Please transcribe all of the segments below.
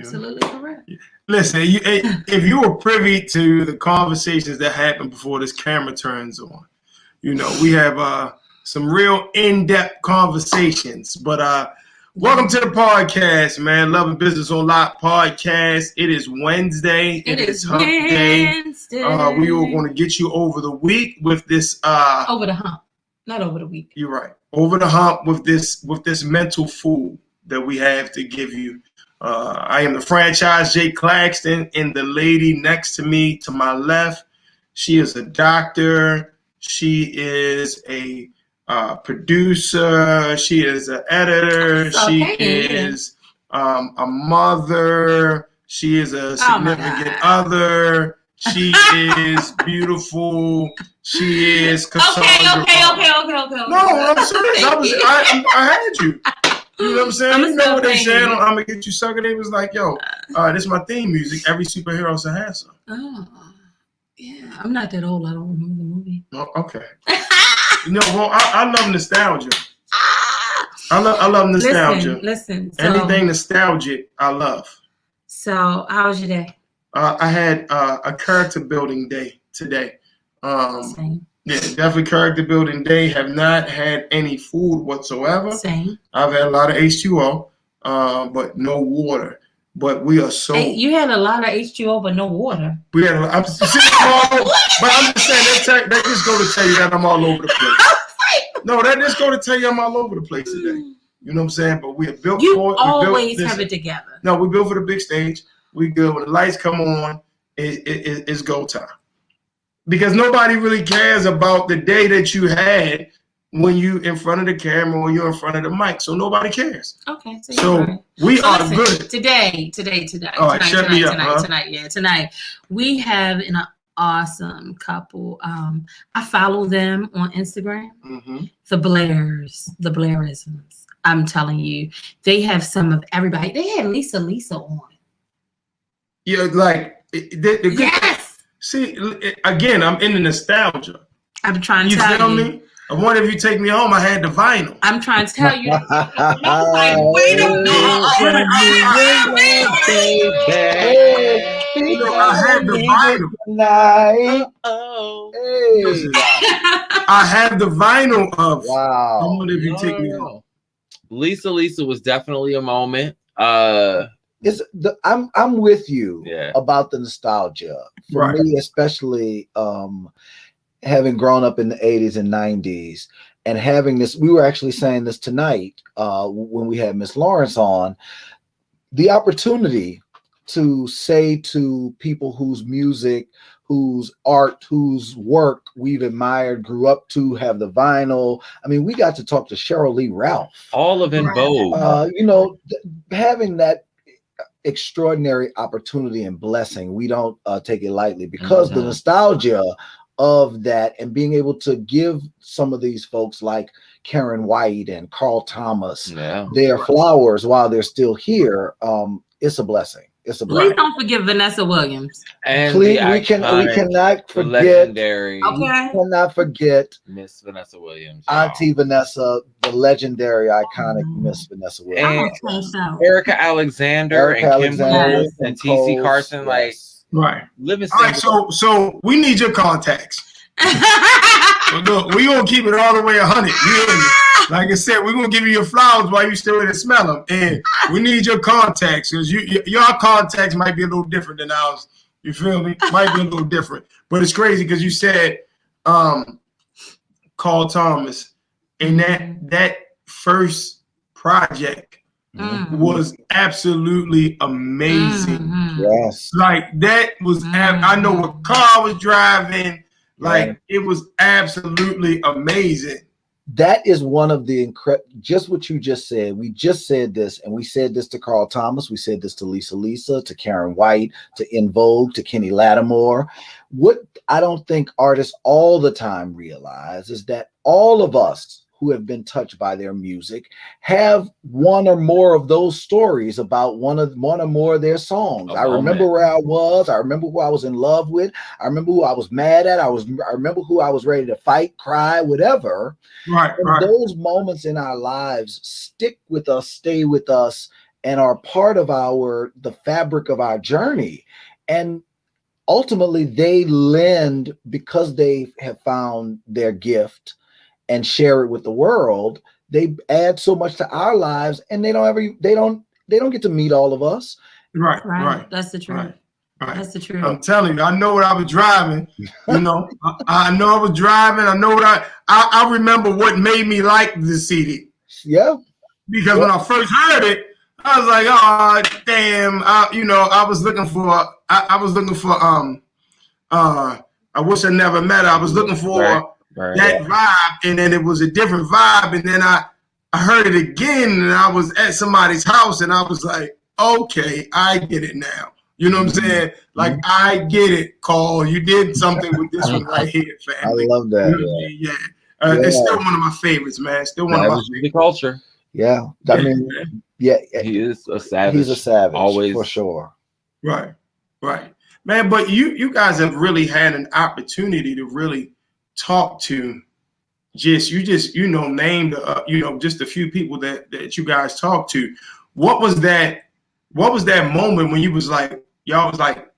absolutely correct. Listen, if you were privy to the conversations that happen before this camera turns on, we have some real in-depth conversations. But welcome to the podcast, man. Love and Business on Lock podcast. It is Wednesday. It is hump day. We are going to get you over the week with this. Over the hump, not over the week. You're right. Over the hump with this mental food that we have to give you. I am the franchise Jay Claxton, and the lady next to me, to my left, she is a doctor. She is a producer. She is an editor. She is a mother. She is a significant other. She is beautiful. She is Cassandra. Okay. No, I'm serious. I had you. You know what I'm saying? You know what they said on I'm Gonna Get You Sucker? They was like, yo, this is my theme music. Every superhero should have some. Oh, yeah. I'm not that old. I don't remember the movie. Oh, okay. Well, I love nostalgia. I love nostalgia. Listen. So, anything nostalgic, I love. So, how was your day? I had a character building day today. Same. Yeah, definitely character building day. Have not had any food whatsoever. Same. I've had a lot of H2O, but no water. But we are so. Hey, you had a lot of H2O, but no water. We had. But I'm just saying that just go to tell you that I'm all over the place. No, that just go to tell you I'm all over the place today. You know what I'm saying? But we are built for it. Always have it together. No, we built for the big stage. We good when the lights come on. It's go time. Because nobody really cares about the day that you had when you in front of the camera or you're in front of the mic. So nobody cares. Okay. So we are good. Today. All right, shut me up. Tonight. We have an awesome couple. I follow them on Instagram. Mm-hmm. TheBlairisms. I'm telling you, they have some of everybody. They had Lisa on. Yeah, like the yes. See, again, I'm in the nostalgia. I'm trying to tell you. You feel me? I wonder if you take me home, I had the vinyl. I'm trying to tell you. I had the vinyl. I have the vinyl of. Wow. I wonder if you take me home. Lisa was definitely a moment. I'm with you about the nostalgia. For me, especially having grown up in the 80s and 90s and having this, we were actually saying this tonight when we had Miss Lawrence on, the opportunity to say to people whose music, whose art, whose work we've admired, grew up to, have the vinyl. I mean, we got to talk to Cheryl Lee Ralph. All of En Vogue. Having that extraordinary opportunity and blessing, we don't take it lightly, because the nostalgia of that and being able to give some of these folks like Karen White and Carl Thomas their flowers while they're still here, it's a blessing. It's a blessing. Please don't forget Vanessa Williams. And please, we cannot forget. Legendary. We cannot forget Miss Vanessa Williams. Auntie Vanessa, the legendary, iconic Miss Vanessa Williams. And Erica Alexander and Kim Cole and T.C. Carson, right. Living. All right, so we need your contacts. Look, we're going to keep it all the way 100. You hear me? Like I said, we're going to give you your flowers while you still in and smell them. And we need your contacts, because your contacts might be a little different than ours. You feel me? Might be a little different. But it's crazy because you said Carl Thomas, and that first project was absolutely amazing. Yes. Like that was, I know what car I was driving. Like it was absolutely amazing. That is one of the just what you just said. We just said this, and we said this to Carl Thomas. We said this to Lisa, to Karen White, to En Vogue, to Kenny Lattimore. What I don't think artists all the time realize is that all of us who have been touched by their music have one or more of those stories about one or more of their songs. I remember where I was. I remember who I was in love with. I remember who I was mad at. I remember who I was ready to fight, cry, whatever. Right. And those moments in our lives stick with us, stay with us, and are part of the fabric of our journey. And ultimately they lend, because they have found their gift and share it with the world, they add so much to our lives, and they don't get to meet all of us. Right. That's the truth. Right. That's the truth. I'm telling you, I know what I was driving. You know, I know I was driving. I know what I remember what made me like the CD. Yeah. Because when I first heard it, I was like, oh damn. I was looking for I wish I never met her. I was looking for that vibe, and then it was a different vibe, and then I heard it again, and I was at somebody's house, and I was like, okay, I get it now. You know what I'm saying? Like, I get it, Cole. You did something with this one right here, family. I love that. You know what I mean? It's still one of my favorites, man. Still one of my favorites. The culture. Yeah. I mean, yeah. He is a savage. He's a savage, always, for sure. Right. Man, but you guys have really had an opportunity to really talk to named just a few people that you guys talked to. What was that moment when you was like, y'all was like,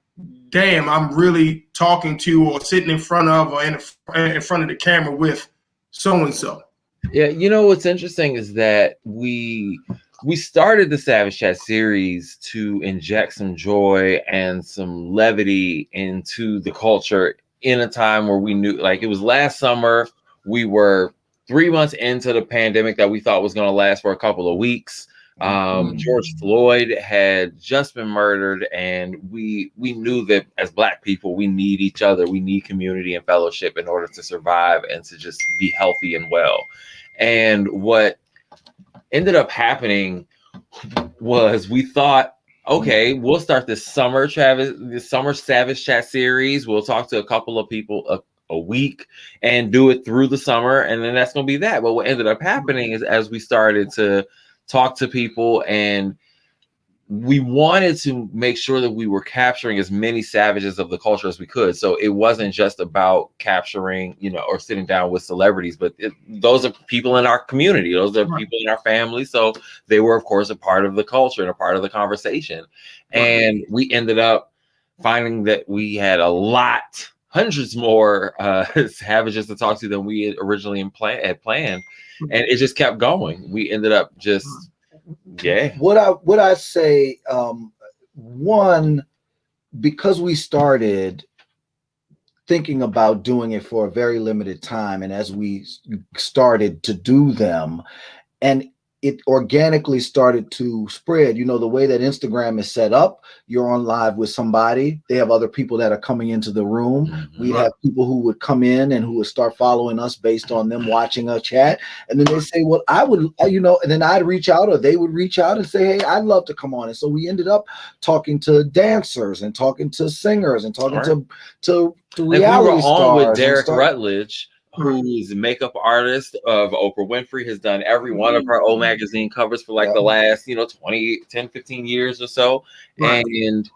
damn, I'm really talking to or sitting in front of or in front of the camera with so and so? Yeah, you know what's interesting is that we started the Savage Chat series to inject some joy and some levity into the culture in a time where we knew, like, it was last summer. We were 3 months into the pandemic that we thought was going to last for a couple of weeks. George Floyd had just been murdered, and we knew that as Black people, we need each other. We need community and fellowship in order to survive and to just be healthy and well. And what ended up happening was we thought, okay, we'll start this summer Savage Chat series. We'll talk to a couple of people a week and do it through the summer, and then that's going to be that. But what ended up happening is, as we started to talk to people, and we wanted to make sure that we were capturing as many savages of the culture as we could. So it wasn't just about capturing, or sitting down with celebrities, but those are people in our community. Those are people in our family. So they were, of course, a part of the culture and a part of the conversation. And we ended up finding that we had hundreds more savages to talk to than we had originally had planned. And it just kept going. We ended up just... Yeah. What I say, one, because we started thinking about doing it for a very limited time, and as we started to do them, and it organically started to spread. The way that Instagram is set up, you're on live with somebody. They have other people that are coming into the room. Mm-hmm. We'd have people who would come in and who would start following us based on them watching a chat. And then they say, well, I would, and then I'd reach out, or they would reach out and say, hey, I'd love to come on. And so we ended up talking to dancers and talking to singers and talking to reality stars. We were on with Derek Rutledge, who is a makeup artist of Oprah Winfrey, has done every one of her O magazine covers for the last, 10, 15 years or so. Right. And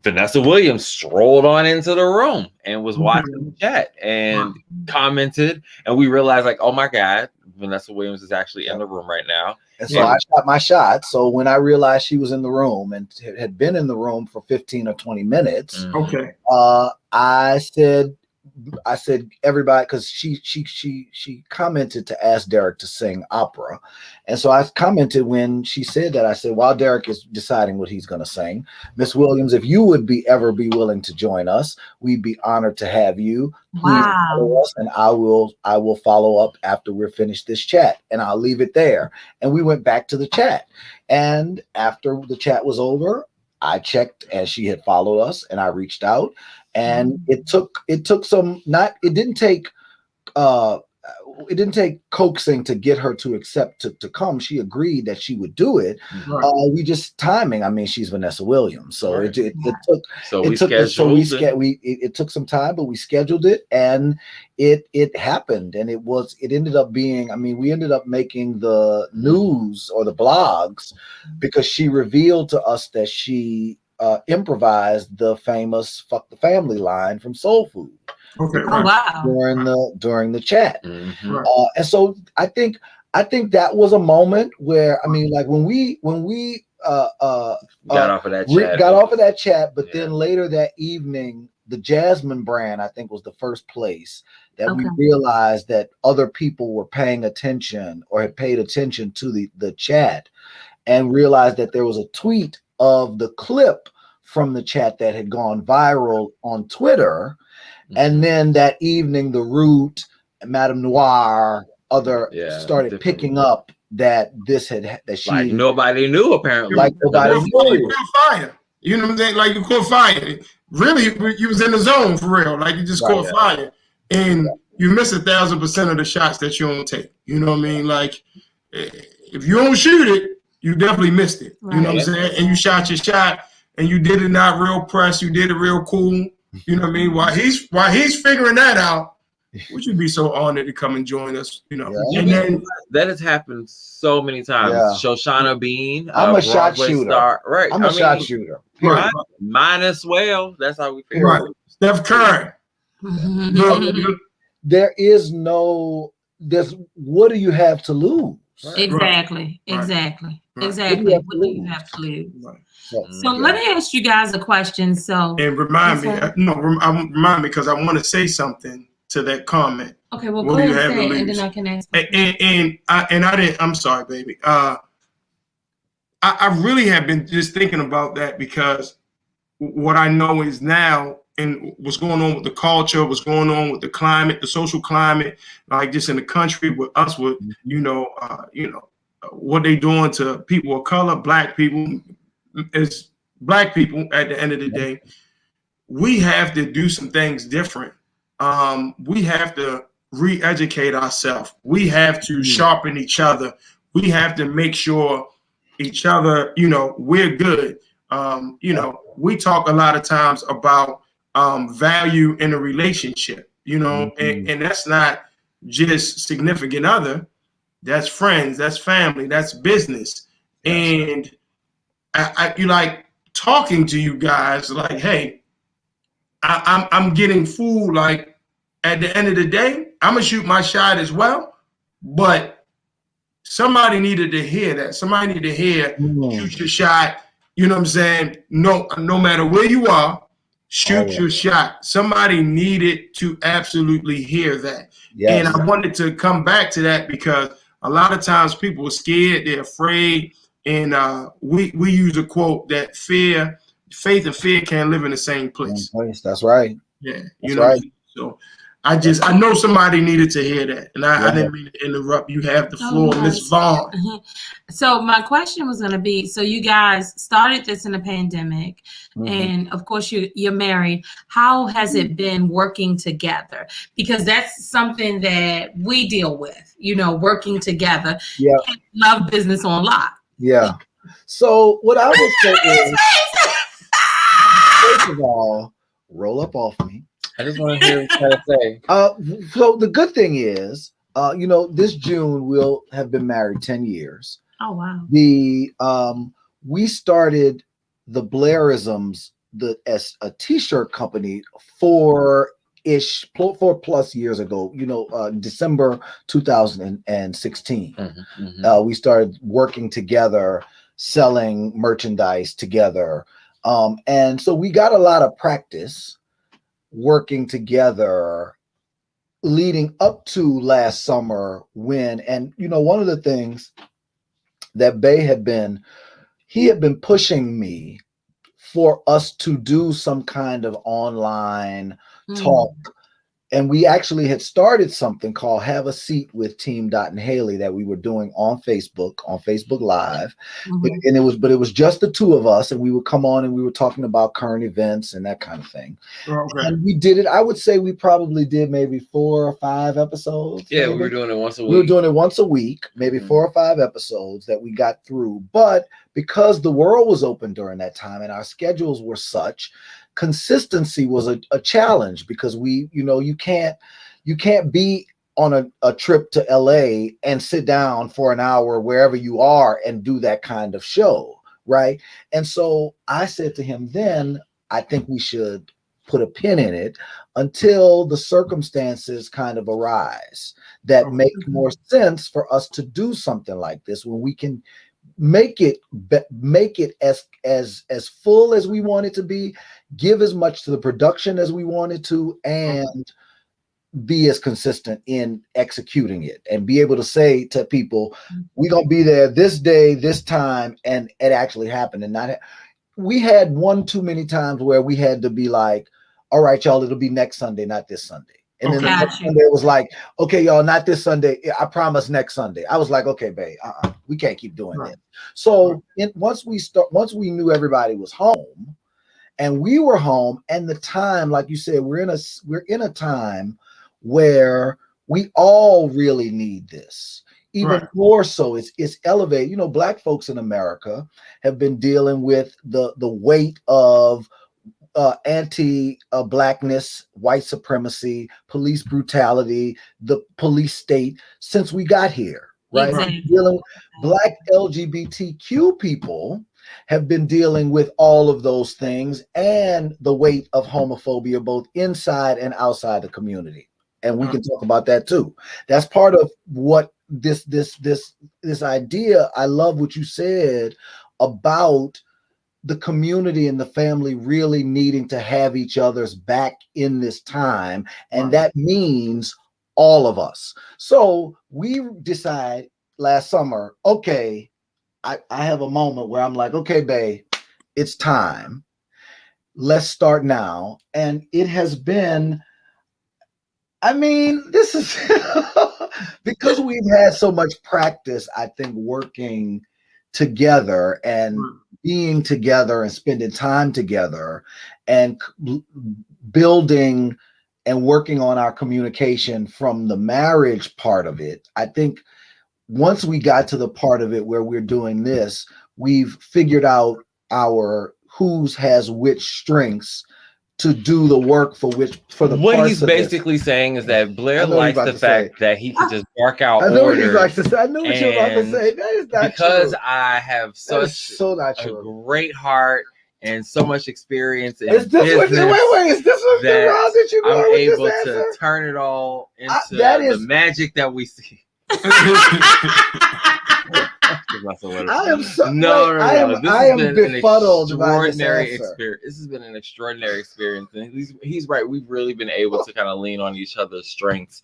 Vanessa Williams strolled on into the room and was watching the chat and commented. And we realized, oh my God, Vanessa Williams is actually in the room right now. And so I shot my shot. So when I realized she was in the room and had been in the room for 15 or 20 minutes, I said everybody, because she commented to ask Derek to sing opera. And so I commented when she said that, I said, while Derek is deciding what he's going to sing, Miss Williams, if you would ever be willing to join us, we'd be honored to have you. Please follow us, and I will follow up after we're finished this chat, and I'll leave it there. And we went back to the chat. And after the chat was over, I checked and she had followed us, and I reached out. And it took some, it didn't take coaxing to get her to accept to come. She agreed that she would do it. Right. We just timing. I mean, she's Vanessa Williams, so it took some time, but we scheduled it, and it happened, and it ended up being. I mean, we ended up making the news or the blogs because she revealed to us that she improvised the famous "fuck the family" line from Soul Food. During the chat. Mm-hmm. And so I think that was a moment where, I mean, like when we got off of that chat. Got off of that chat, but Yeah. then later that evening, the Jasmine brand, I think, was the first place that we Okay. realized that other people were paying attention or had paid attention to the chat, and realized that there was a tweet of the clip from the chat that had gone viral on Twitter. And then that evening, the Root, Madame Noir, started picking up that this had that she like nobody knew apparently. Like nobody knew. You caught fire. You know what I'm saying? Like you caught fire. Really, you was in the zone for real. Like you just caught fire, and you miss 1,000% of the shots that you don't take. You know what I mean? Like if you don't shoot it, you definitely missed it. You know what I'm saying? And you shot your shot, and you did it not real press. You did it real cool. You know what I mean? While he's figuring that out, would you be so honored to come and join us? You know, and then that has happened so many times. Yeah. Shoshana Bean, I'm a shot Broadway shooter. star. Right. I'm a shot shooter. Right. Mine as well. That's how we figure right. Steph Curry. There is no. There's. What do you have to lose? Exactly. Right. Exactly. Right. Exactly. What do you have to lose? Right. So let me ask you guys a question. So and remind me because I want to say something to that comment. Okay, well, go ahead and say it, and then I can ask. And I didn't. I'm sorry, baby. I really have been just thinking about that because what I know is now and what's going on with the culture, what's going on with the climate, the social climate, like just in the country with us, with what they doing to people of color, black people. As black people, at the end of the day, we have to do some things different. We have to re-educate ourselves. We have to sharpen each other. We have to make sure each other, we're good. We talk a lot of times about value in a relationship, and that's not just significant other. That's friends, that's family, that's business. Yes. And I like talking to you guys like, hey, I'm getting fooled. Like at the end of the day, I'm gonna shoot my shot as well, but somebody needed to hear that. Somebody needed to hear shoot your shot. You know what I'm saying? No matter where you are, shoot your shot. Somebody needed to absolutely hear that. Yes. And I wanted to come back to that because a lot of times people are scared, they're afraid. And we use a quote that faith and fear can't live in the same place. That's right. Yeah, that's right. So I know somebody needed to hear that, and I didn't mean to interrupt. You have the floor, Miss Vaughn. So my question was going to be: so you guys started this in the pandemic, and of course you're married. How has it been working together? Because that's something that we deal with. Working together. Yeah, love business on lock. Yeah. So what I would say is, first of all, roll up off me. I just want to hear what you say. So the good thing is, this June we'll have been married 10 years. Oh wow. We started TheBlairisms as a t-shirt company 4+ years ago, December 2016. We started working together, selling merchandise together. And so we got a lot of practice working together leading up to last summer one of the things that Bay had been pushing me for us to do some kind of online talk. And we actually had started something called Have a Seat with Team Dot and Haley that we were doing on Facebook Live. And it was just the two of us, and we would come on and we were talking about current events and that kind of thing. Okay. And we did it. I would say we probably did maybe 4 or 5 episodes. Yeah, we were doing it once a week. We were doing it once a week, maybe 4 or 5 episodes that we got through. But because the world was open during that time and our schedules were such, consistency was a challenge because you can't be on a trip to LA and sit down for an hour wherever you are and do that kind of show, right? And so I said to him, then I think we should put a pin in it until the circumstances kind of arise that make more sense for us to do something like this when we can make it as full as we want it to be, give as much to the production as we want it to, and be as consistent in executing it, and be able to say to people, we're gonna be there this day, this time, and it actually happened. And not we had one too many times where we had to be like, all right, y'all, it'll be next Sunday, not this Sunday. And then the next Sunday it was like, okay, y'all, not this Sunday. I promise next Sunday. I was like, okay, babe, we can't keep doing this. So once we knew everybody was home, and we were home, and the time, like you said, we're in a time where we all really need this. Even more so, it's elevated. You know, Black folks in America have been dealing with the weight of anti-Blackness, white supremacy, police brutality, the police state since we got here, right? Exactly. Black LGBTQ people have been dealing with all of those things and the weight of homophobia, both inside and outside the community. And we can talk about that too. That's part of what this idea. I love what you said about the community and the family really needing to have each other's back in this time. And that means all of us. So we decide last summer, okay, I have a moment where I'm like, okay, babe, it's time. Let's start now. And it has been, I mean, this is because we've had so much practice, I think, working together and being together and spending time together and building and working on our communication from the marriage part of it. I think once we got to the part of it where we're doing this, we've figured out our whose has which strengths to do the work for the what he's basically saying is that Blair likes the fact that he can just bark out orders. I know what he likes to say. I know what you're about to say. That is not because true. I have such a great heart and so much experience in is this business is this what the route that you're going I'm with able this to answer? turn it all into the magic that we see. I am so no. I am befuddled by this experience. This has been an extraordinary experience, and he's right. We've really been able to kind of lean on each other's strengths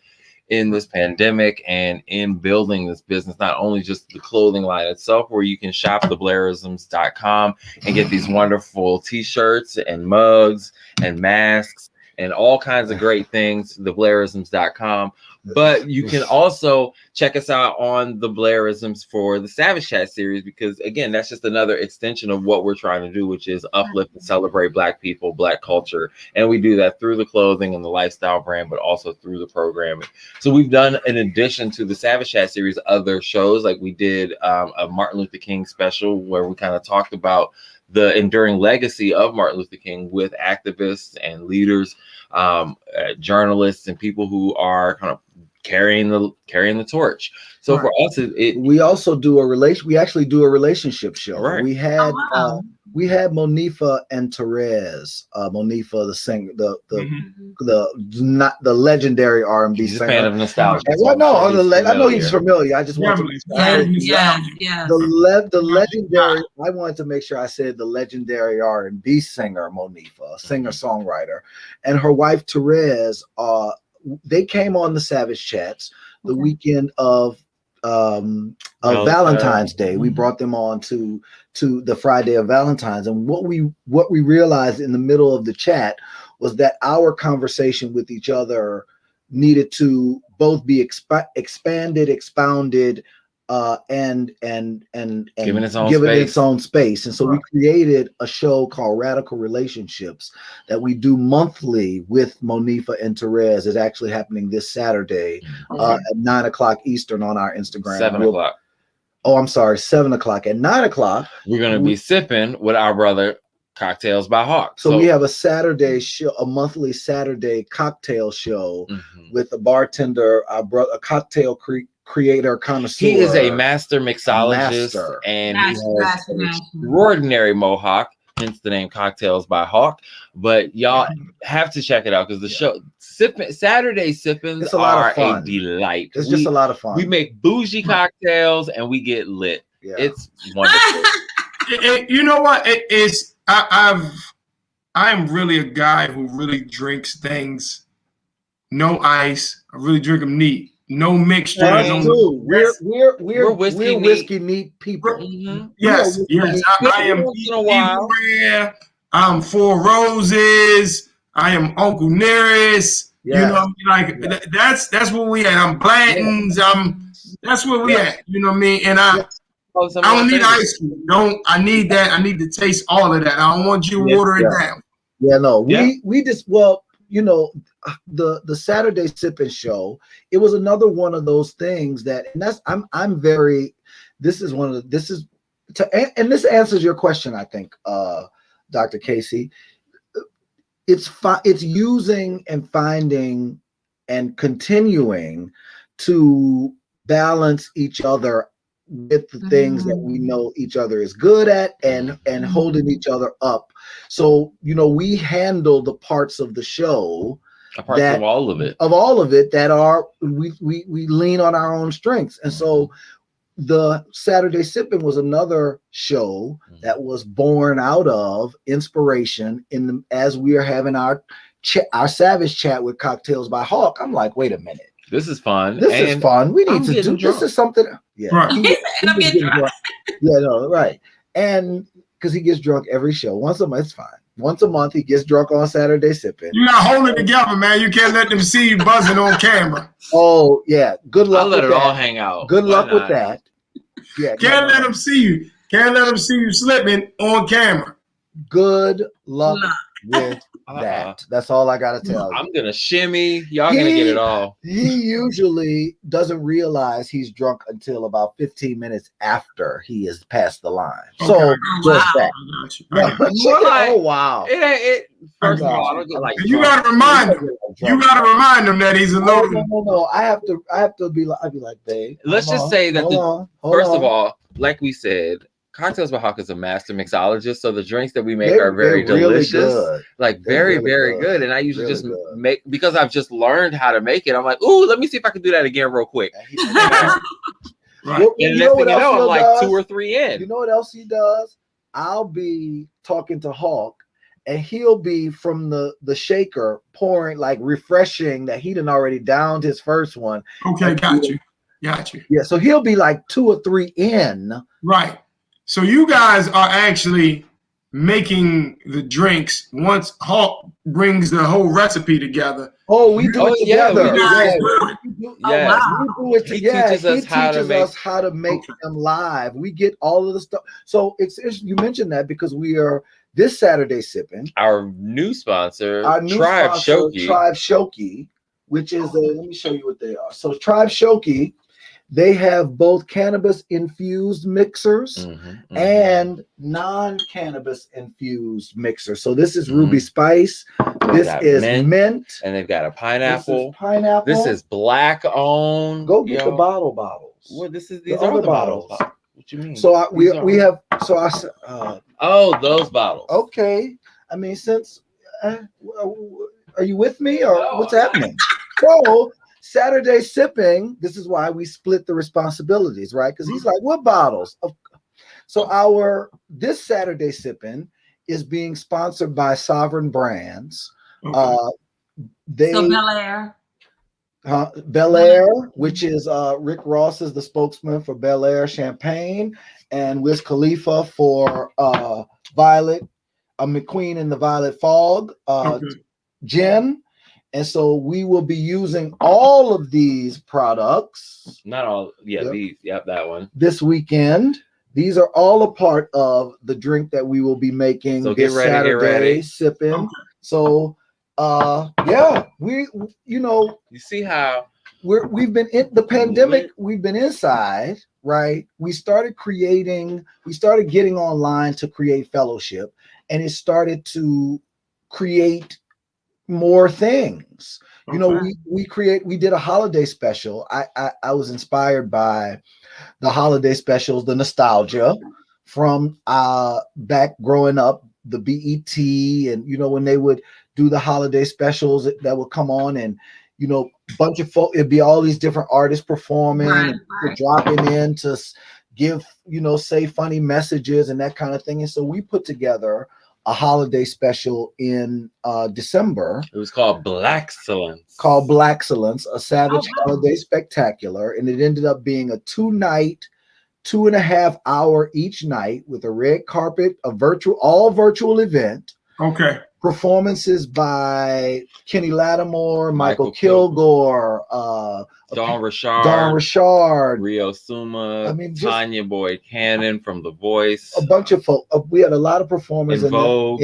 in this pandemic and in building this business. Not only just the clothing line itself, where you can shop TheBlairisms.com and get these wonderful T-shirts and mugs and masks and all kinds of great things. TheBlairisms.com. But you can also check us out on the Blairisms for the Savage Chat series, because again, that's just another extension of what we're trying to do, which is uplift and celebrate Black people, Black culture. And we do that through the clothing and the lifestyle brand, but also through the programming. So we've done, in addition to the Savage Chat series, other shows. Like we did a Martin Luther King special where we kind of talked about the enduring legacy of Martin Luther King with activists and leaders, journalists, and people who are kind of carrying the torch. So for us, we also do we actually do a relationship show. Right. We had Monifa and Therese. Monifa, the singer, the legendary R&B singer. A fan of nostalgia. I know he's familiar. I just want to the legendary. I wanted to make sure I said the legendary R&B singer Monifa, singer-songwriter, and her wife Therese. They came on the Savage Chats the weekend of Valentine's Day. We brought them on to the Friday of Valentine's, and what we realized in the middle of the chat was that our conversation with each other needed to both be expanded, expounded, and given its own space. And so we created a show called Radical Relationships that we do monthly with Monifa and Therese. It's actually happening this Saturday at 9:00 Eastern on our Instagram. 7:00. Oh, I'm sorry, 7:00. At 9:00, we're going to be sipping with our brother Cocktails by Hawk. So we have a Saturday show, a monthly Saturday cocktail show with a bartender, a cocktail creator, connoisseur. He is a master mixologist, and he has an extraordinary mohawk, hence the name Cocktails by Hawk. But y'all have to check it out, because the show Saturday sippings are a delight. It's just a lot of fun. We make bougie cocktails and we get lit. Yeah. It's wonderful. You know what? It is. I am really a guy who really drinks things. No ice. I really drink them neat. No mixture. Us too. We're whiskey neat people. Mm-hmm. Yes, yes. I am once in a while. Rare. I'm Four Roses. I am Uncle Nearest. Yes. You know, like that's where we at. I'm Blanton's. That's where we at. You know what I mean? And I don't need ice cream. I need that. I need to taste all of that. I don't want you to water it down. Yeah, no. We just you know, the Saturday Sipping Show, it was another one of those things that, and that's I'm very, this is and this answers your question, I think, Dr. Casey. It's using and finding and continuing to balance each other with the things that we know each other is good at, and holding each other up. So, you know, we handle the parts of the show, of all of it that are we lean on our own strengths. And so the Saturday Sipping was another show that was born out of inspiration as we are having our Savage Chat with Cocktails by Hawk. I'm like, wait a minute. This is fun. This is fun. We need to do drunk. this. Is something. Yeah. Right. Yeah, no, right. And because he gets drunk every show. Once a month, it's fine. Once a month, he gets drunk on Saturday Sipping. You gotta hold it together, man. You can't let them see you buzzing on camera. Oh, yeah. Good luck I'll let with it that. all hang out. Good luck with that. Yeah. Can't let them see you. Can't let them see you slipping on camera. Good luck with that. That's all I gotta tell you. I'm gonna shimmy. Y'all gonna get it all. He usually doesn't realize he's drunk until about 15 minutes after he is past the line. Okay. So just that. Like, oh wow! First of all, I don't get like. You gotta remind him. You gotta remind him that he's a little. No. I have to be like. I'd be like, babe. Let's just say that first of all, like we said, Cocktails by Hawk is a master mixologist, so the drinks that we make are very delicious, really like very good. And I usually just make, because I've just learned how to make it. I'm like, ooh, let me see if I can do that again real quick. Right. And next thing you know, I'm like 2 or 3 in. You know what else he does? I'll be talking to Hawk, and he'll be from the shaker pouring, like refreshing that he done already downed his first one. Okay, got you. Yeah, so he'll be like 2 or 3 in. Right. So you guys are actually making the drinks once Hawk brings the whole recipe together. Oh, we do it together. We do it together. He teaches us how to make them live. We get all of the stuff. So it's you mentioned that because we are this Saturday Sipping. Our new sponsor, Tribe Shoki, which is let me show you what they are. So Tribe Shoki, they have both cannabis infused mixers and non-cannabis infused mixers. So this is ruby spice. This is mint. And they've got a pineapple. This is black owned. Go get the bottles. Well, these are the bottles. What you mean? So we have those bottles. Okay. I mean, since are you with me or what's happening? So Saturday Sipping, this is why we split the responsibilities, right? Because he's like, what bottles? So this Saturday Sipping is being sponsored by Sovereign Brands. Okay. So Bel-Air. Bel-Air, which is Rick Ross is the spokesman for Bel-Air Champagne, and Wiz Khalifa for Violet, McQueen and the Violet Fog gin. And so we will be using all of these products. Not all. Yeah, that one. This weekend. These are all a part of the drink that we will be making this Saturday Sipping. Okay. So you see how we've been in the pandemic, we've been inside, right? We started getting online to create fellowship, and it started to create more things. You know, we did a holiday special. I was inspired by the holiday specials, the nostalgia from back growing up, the BET, and you know, when they would do the holiday specials that would come on, and you know, bunch of folk, it'd be all these different artists performing, and dropping in to give, say funny messages and that kind of thing. And so we put together a holiday special in December. It was called Blackcellence. A Savage Holiday Spectacular. And it ended up being a 2-night, 2.5 hour each night with a red carpet, all virtual event. Okay. Performances by Kenny Lattimore, Michael Kilgore, Dawn Richard, Rio Suma, Tanya Boyd Cannon from The Voice. A bunch of folk. We had a lot of performers in Vogue.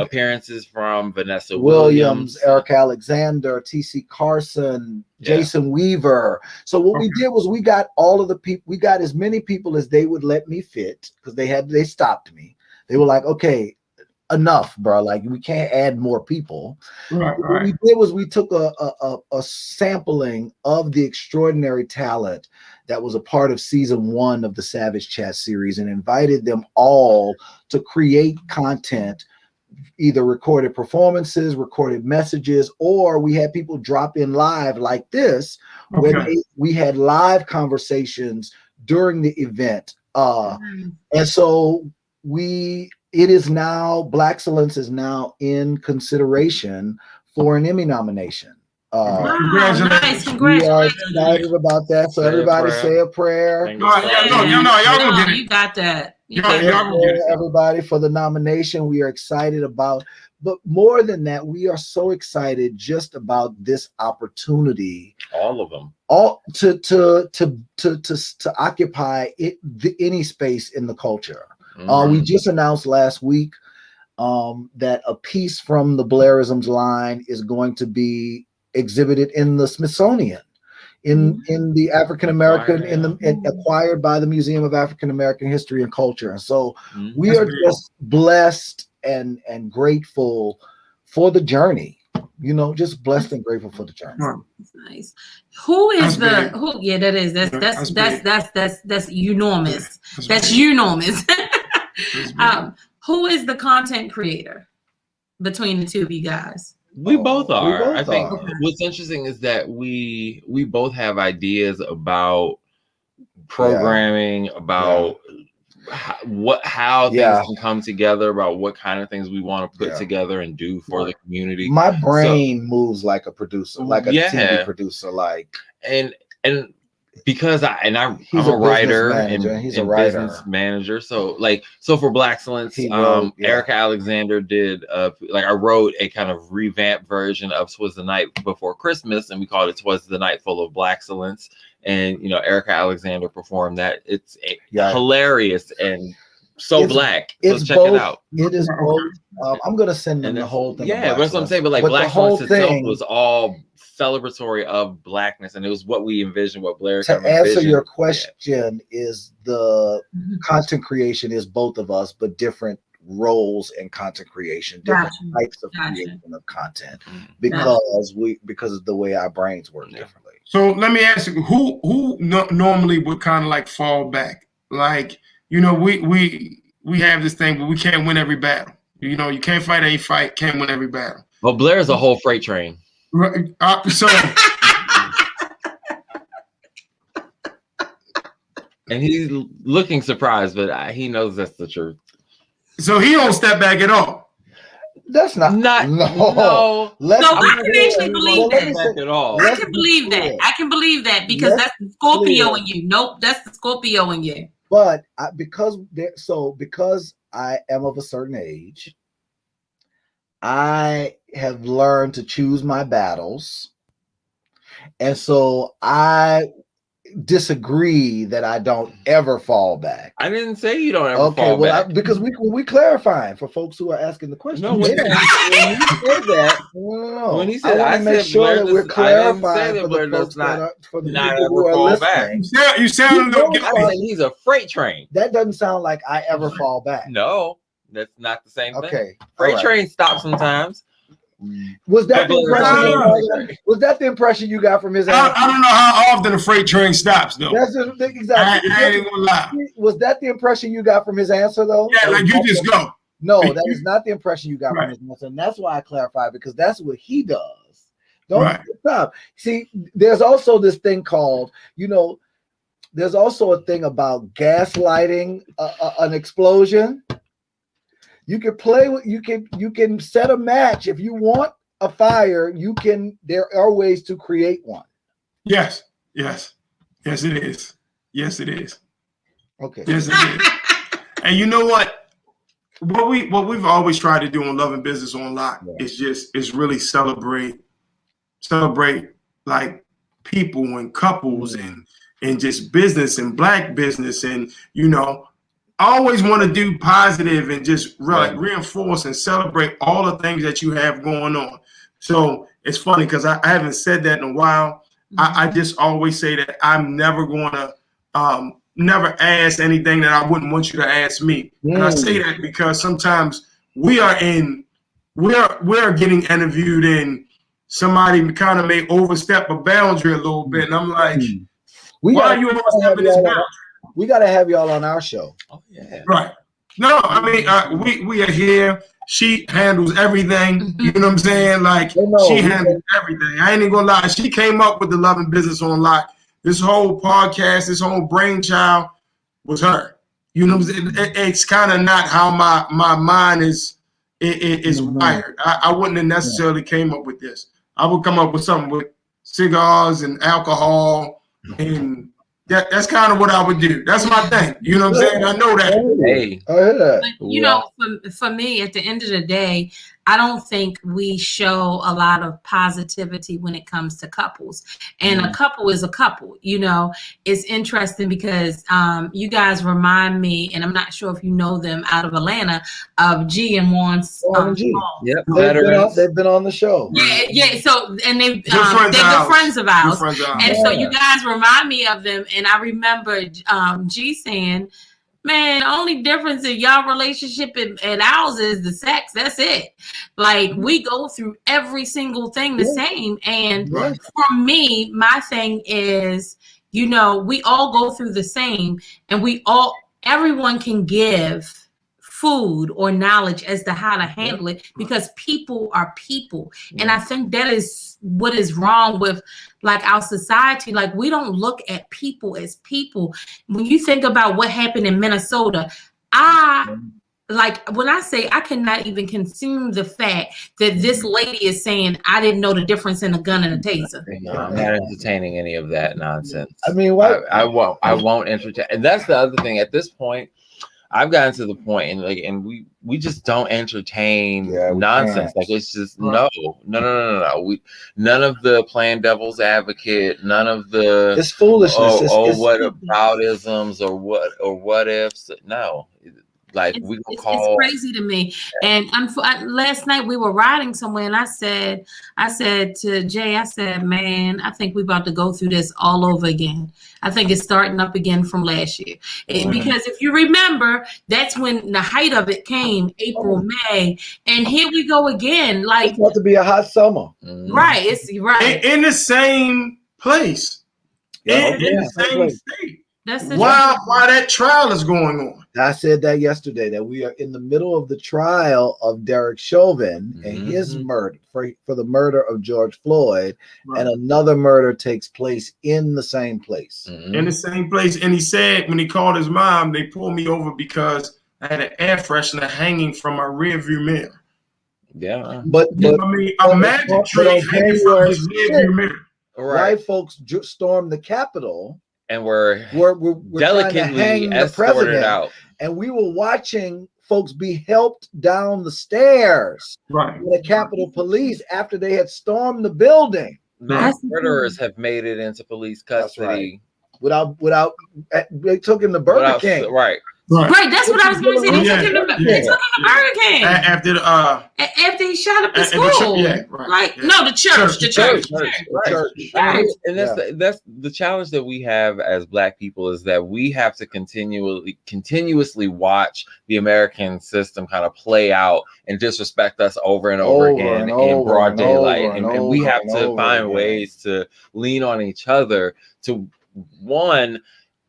Appearances from Vanessa Williams, Eric Alexander, T.C. Carson, Jason Weaver. So what we did was we got all of the people. We got as many people as they would let me fit, because they stopped me. They were like, okay, enough, bro. Like, we can't add more people. Right. What we did was we took a sampling of the extraordinary talent that was a part of season 1 of the Savage Chat series and invited them all to create content, either recorded performances, recorded messages, or we had people drop in live like this, where we had live conversations during the event. And so Blackcellence is now in consideration for an Emmy nomination. Congratulations. We are excited about that. So everybody say a prayer. Y'all gonna get it. You got that. Everybody for the nomination. We are excited about, but more than that, we are so excited just about this opportunity. All of them. To occupy any space in the culture. We just announced last week that a piece from the Blairism's line is going to be exhibited in the Smithsonian, in the African American, acquired by the Museum of African American History and Culture. And so we are just blessed and grateful for the journey. Just blessed and grateful for the journey. That's nice. Who is who? Yeah, that is. That's enormous. That's enormous. Who is the content creator between the two of you guys? We both are. I think what's interesting is that we both have ideas about programming, about how things can come together, about what kind of things we want to put together and do for the community. My brain moves like a producer, like a TV producer, and because I'm a writer and business manager. So for Blackcellence, Erica Alexander did I wrote a kind of revamped version of "'Twas the Night Before Christmas," and we called it "'Twas the Night Full of Blackcellence." And Erica Alexander performed that. It's hilarious and so black. So check it out. It is both. I'm gonna send them the whole thing. Yeah, that's what I'm saying. But Blackcellence itself was all celebratory of blackness, and it was what we envisioned, what Blair to answer your question is the content creation is both of us, but different roles in content creation, different types of creation of content, because of the way our brains work differently. So let me ask you, who normally would kind of fall back? We have this thing, but we can't win every battle. You can't fight any fight, can't win every battle. Well, Blair's a whole freight train. Right. And he's looking surprised, but he knows that's the truth. So he don't step back at all. That's not. I can actually believe that at all. I can believe that. I can believe that because that's the Scorpio in you. Nope, that's the Scorpio in you. But because I am of a certain age, I have learned to choose my battles. And so I disagree that I don't ever fall back. I didn't say you don't ever fall back. Because we clarifying for folks who are asking the question. No, when he said that, when he said, I make sure that we're clarifying for the folks for the people who are listening. You sound he's a freight train. That doesn't sound like I ever fall back. No, that's not the same thing. Okay, freight train stops sometimes. Was that the impression you got from his answer? I don't know how often a freight train stops, though. That's exactly. I ain't gonna lie. Was that the impression you got from his answer, though? Yeah, you just go. No, that is not the impression you got from his answer, and that's why I clarified, because that's what he does. Don't stop. See, there's also this thing called, there's also a thing about gaslighting an explosion. You can play with, you can set a match. If you want a fire, there are ways to create one. Yes, it is. Yes, it is. Okay. Yes, it is. And you know what? What we've always tried to do on Love and Business on Lock is really celebrate like people and couples and just business and Black business, and I always want to do positive and just reinforce and celebrate all the things that you have going on. So it's funny because I haven't said that in a while. I just always say that I'm never going to never ask anything that I wouldn't want you to ask me. And I say that because sometimes we're getting interviewed and somebody kind of may overstep a boundary a little bit. And I'm like, why are you overstepping this boundary? We got to have y'all on our show. Oh, yeah. Right. No, I mean, we are here. She handles everything. You know what I'm saying? Like, she handles everything. I ain't even gonna lie. She came up with the Love and Business on Lock. This whole podcast, this whole brainchild was her. You know what I'm saying? It's kind of not how my mind is wired. I wouldn't have necessarily came up with this. I would come up with something with cigars and alcohol, and that's kind of what I would do. That's my thing. You know what I'm saying? I know that. Hey. But, for me, at the end of the day, I don't think we show a lot of positivity when it comes to couples. And a couple is a couple. It's interesting because you guys remind me, and I'm not sure if you know them out of Atlanta, of G and Juan's. Yep, they've been on the show. Yeah. So, and they're good friends of ours. And so you guys remind me of them. And I remember G saying, man, the only difference in y'all relationship and ours is the sex. That's it. Like, we go through every single thing the same. And for me, my thing is, we all go through the same, and everyone can give food or knowledge as to how to handle it, because people are people. And I think that is what is wrong with like our society. Like, we don't look at people as people. When you think about what happened in Minnesota, when I say I cannot even consume the fact that this lady is saying, I didn't know the difference in a gun and a taser. No, I'm not entertaining any of that nonsense. I mean, I won't entertain. And that's the other thing. At this point, I've gotten to the point, and we just don't entertain nonsense. Like, it's just no. None of the playing devil's advocate, none of the it's foolishness. What aboutisms or what ifs. No. Like, it's crazy to me. And last night we were riding somewhere, and I said to Jay, I said, man, I think we're about to go through this all over again. I think it's starting up again from last year. Because if you remember, that's when the height of it came, April, May, and here we go again. Like, it's about to be a hot summer. Right. It's right. In the same place. In the same state. That's why that trial is going on. I said that yesterday, that we are in the middle of the trial of Derek Chauvin and his murder for the murder of George Floyd, and another murder takes place in the same place. In the same place. And he said when he called his mom, they pulled me over because I had an air freshener hanging from my rearview mirror. Yeah. But I mean, a magic tree hanging from his rearview mirror. Right. White folks stormed the Capitol. And we're delicately escorted out. And we were watching folks be helped down the stairs by the Capitol Police after they had stormed the building. Murderers have made it into police custody. Without they took him to Burger King. Right, that's what I was going to say. They took him to Burger King after he shot up the school. The church. And that's the challenge that we have as Black people, is that we have to continuously watch the American system kind of play out and disrespect us over and over again in broad daylight, and we have to find ways to lean on each other to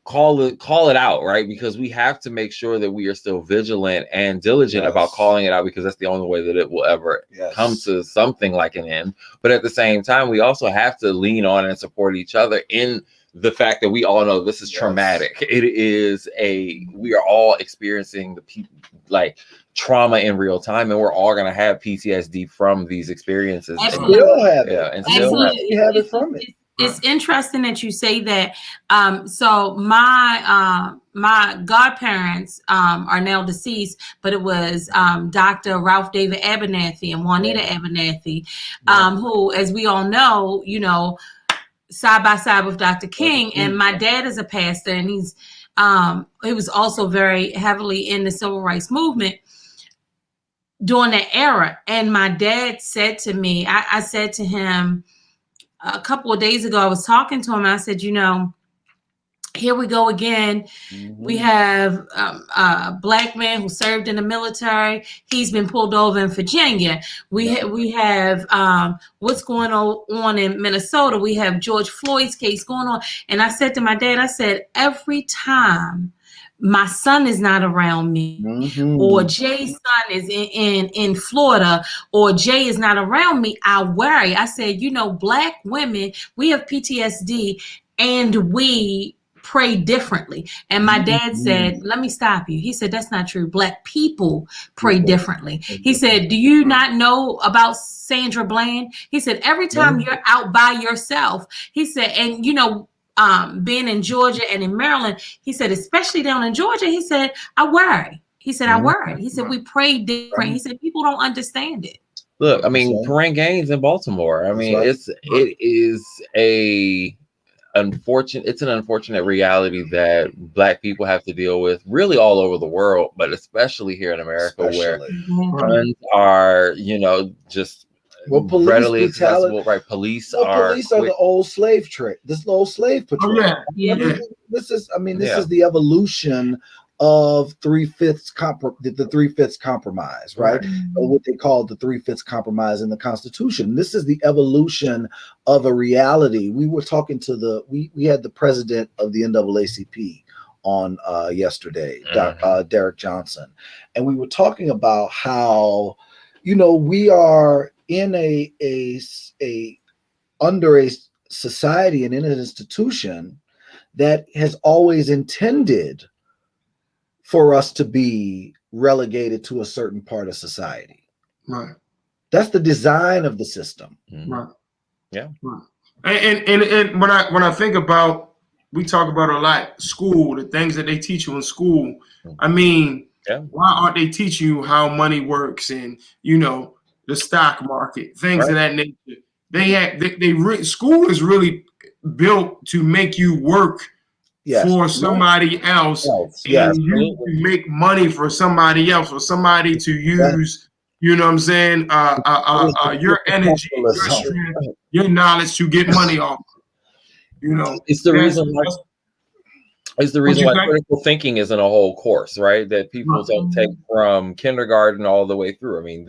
call it out, right? Because we have to make sure that we are still vigilant and diligent about calling it out, because that's the only way that it will ever come to something like an end. But at the same time, we also have to lean on and support each other in the fact that we all know this is traumatic. It is we are all experiencing like trauma in real time, and we're all going to have PTSD from these experiences. Absolutely. And still have it from it. It's interesting that you say that. So my godparents are now deceased, but it was Dr. Ralph David Abernathy and Juanita Abernathy, who, as we all know, side by side with Dr. King. And my dad is a pastor, and he was also very heavily in the civil rights movement during that era. And my dad said to me, I said to him a couple of days ago, I was talking to him, and I said, here we go again. We have a black man who served in the military. He's been pulled over in Virginia. We have what's going on in Minnesota. We have George Floyd's case going on. And I said to my dad, I said, every time my son is not around me, or Jay's son is in Florida, or Jay is not around me, I worry. I said, black women, we have PTSD, and we pray differently. And my dad said, let me stop you. He said, that's not true. Black people pray differently. He said, do you not know about Sandra Bland? He said, every time you're out by yourself, he said, and being in Georgia and in Maryland, he said, especially down in Georgia, he said, I worry. He said, I worry. He said, we pray different. He said, people don't understand it. Look, I mean, Corinne Gaines in Baltimore. I mean, it's an unfortunate reality that Black people have to deal with really all over the world, but especially here in America, where guns are, just readily accessible, right? Police are the old slave trade. This old slave patrol. This is the evolution of the 3/5 compromise, right? Or what they call the 3/5 compromise in the Constitution. This is the evolution of a reality. We were talking to we had the president of the NAACP on yesterday, Derek Johnson, and we were talking about how we are in under a society and in an institution that has always intended for us to be relegated to a certain part of society. Right. That's the design of the system. Right. Yeah. Right. And when I think about, we talk about a lot, school, the things that they teach you in school. I mean, why aren't they teaching you how money works and the stock market, things of that nature? School is really built to make you work for somebody else, and you make money for somebody else, for somebody to use, your energy, your strength, your knowledge to get money off. It's the reason why critical thinking isn't a whole course, right? That people don't take from kindergarten all the way through. I mean,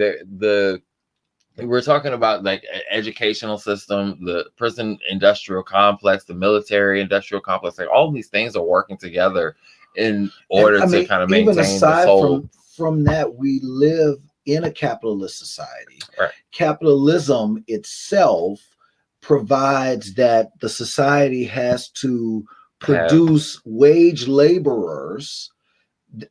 we're talking about like educational system, the prison industrial complex, the military industrial complex, like all these things are working together in order to kind of maintain even aside the soul. From that, we live in a capitalist society. Right. Capitalism itself provides that the society has to produce wage laborers,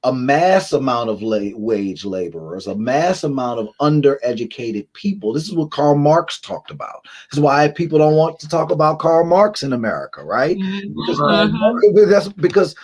a mass amount of wage laborers, a mass amount of undereducated people. This is what Karl Marx talked about. This is why people don't want to talk about Karl Marx in America, right? That's because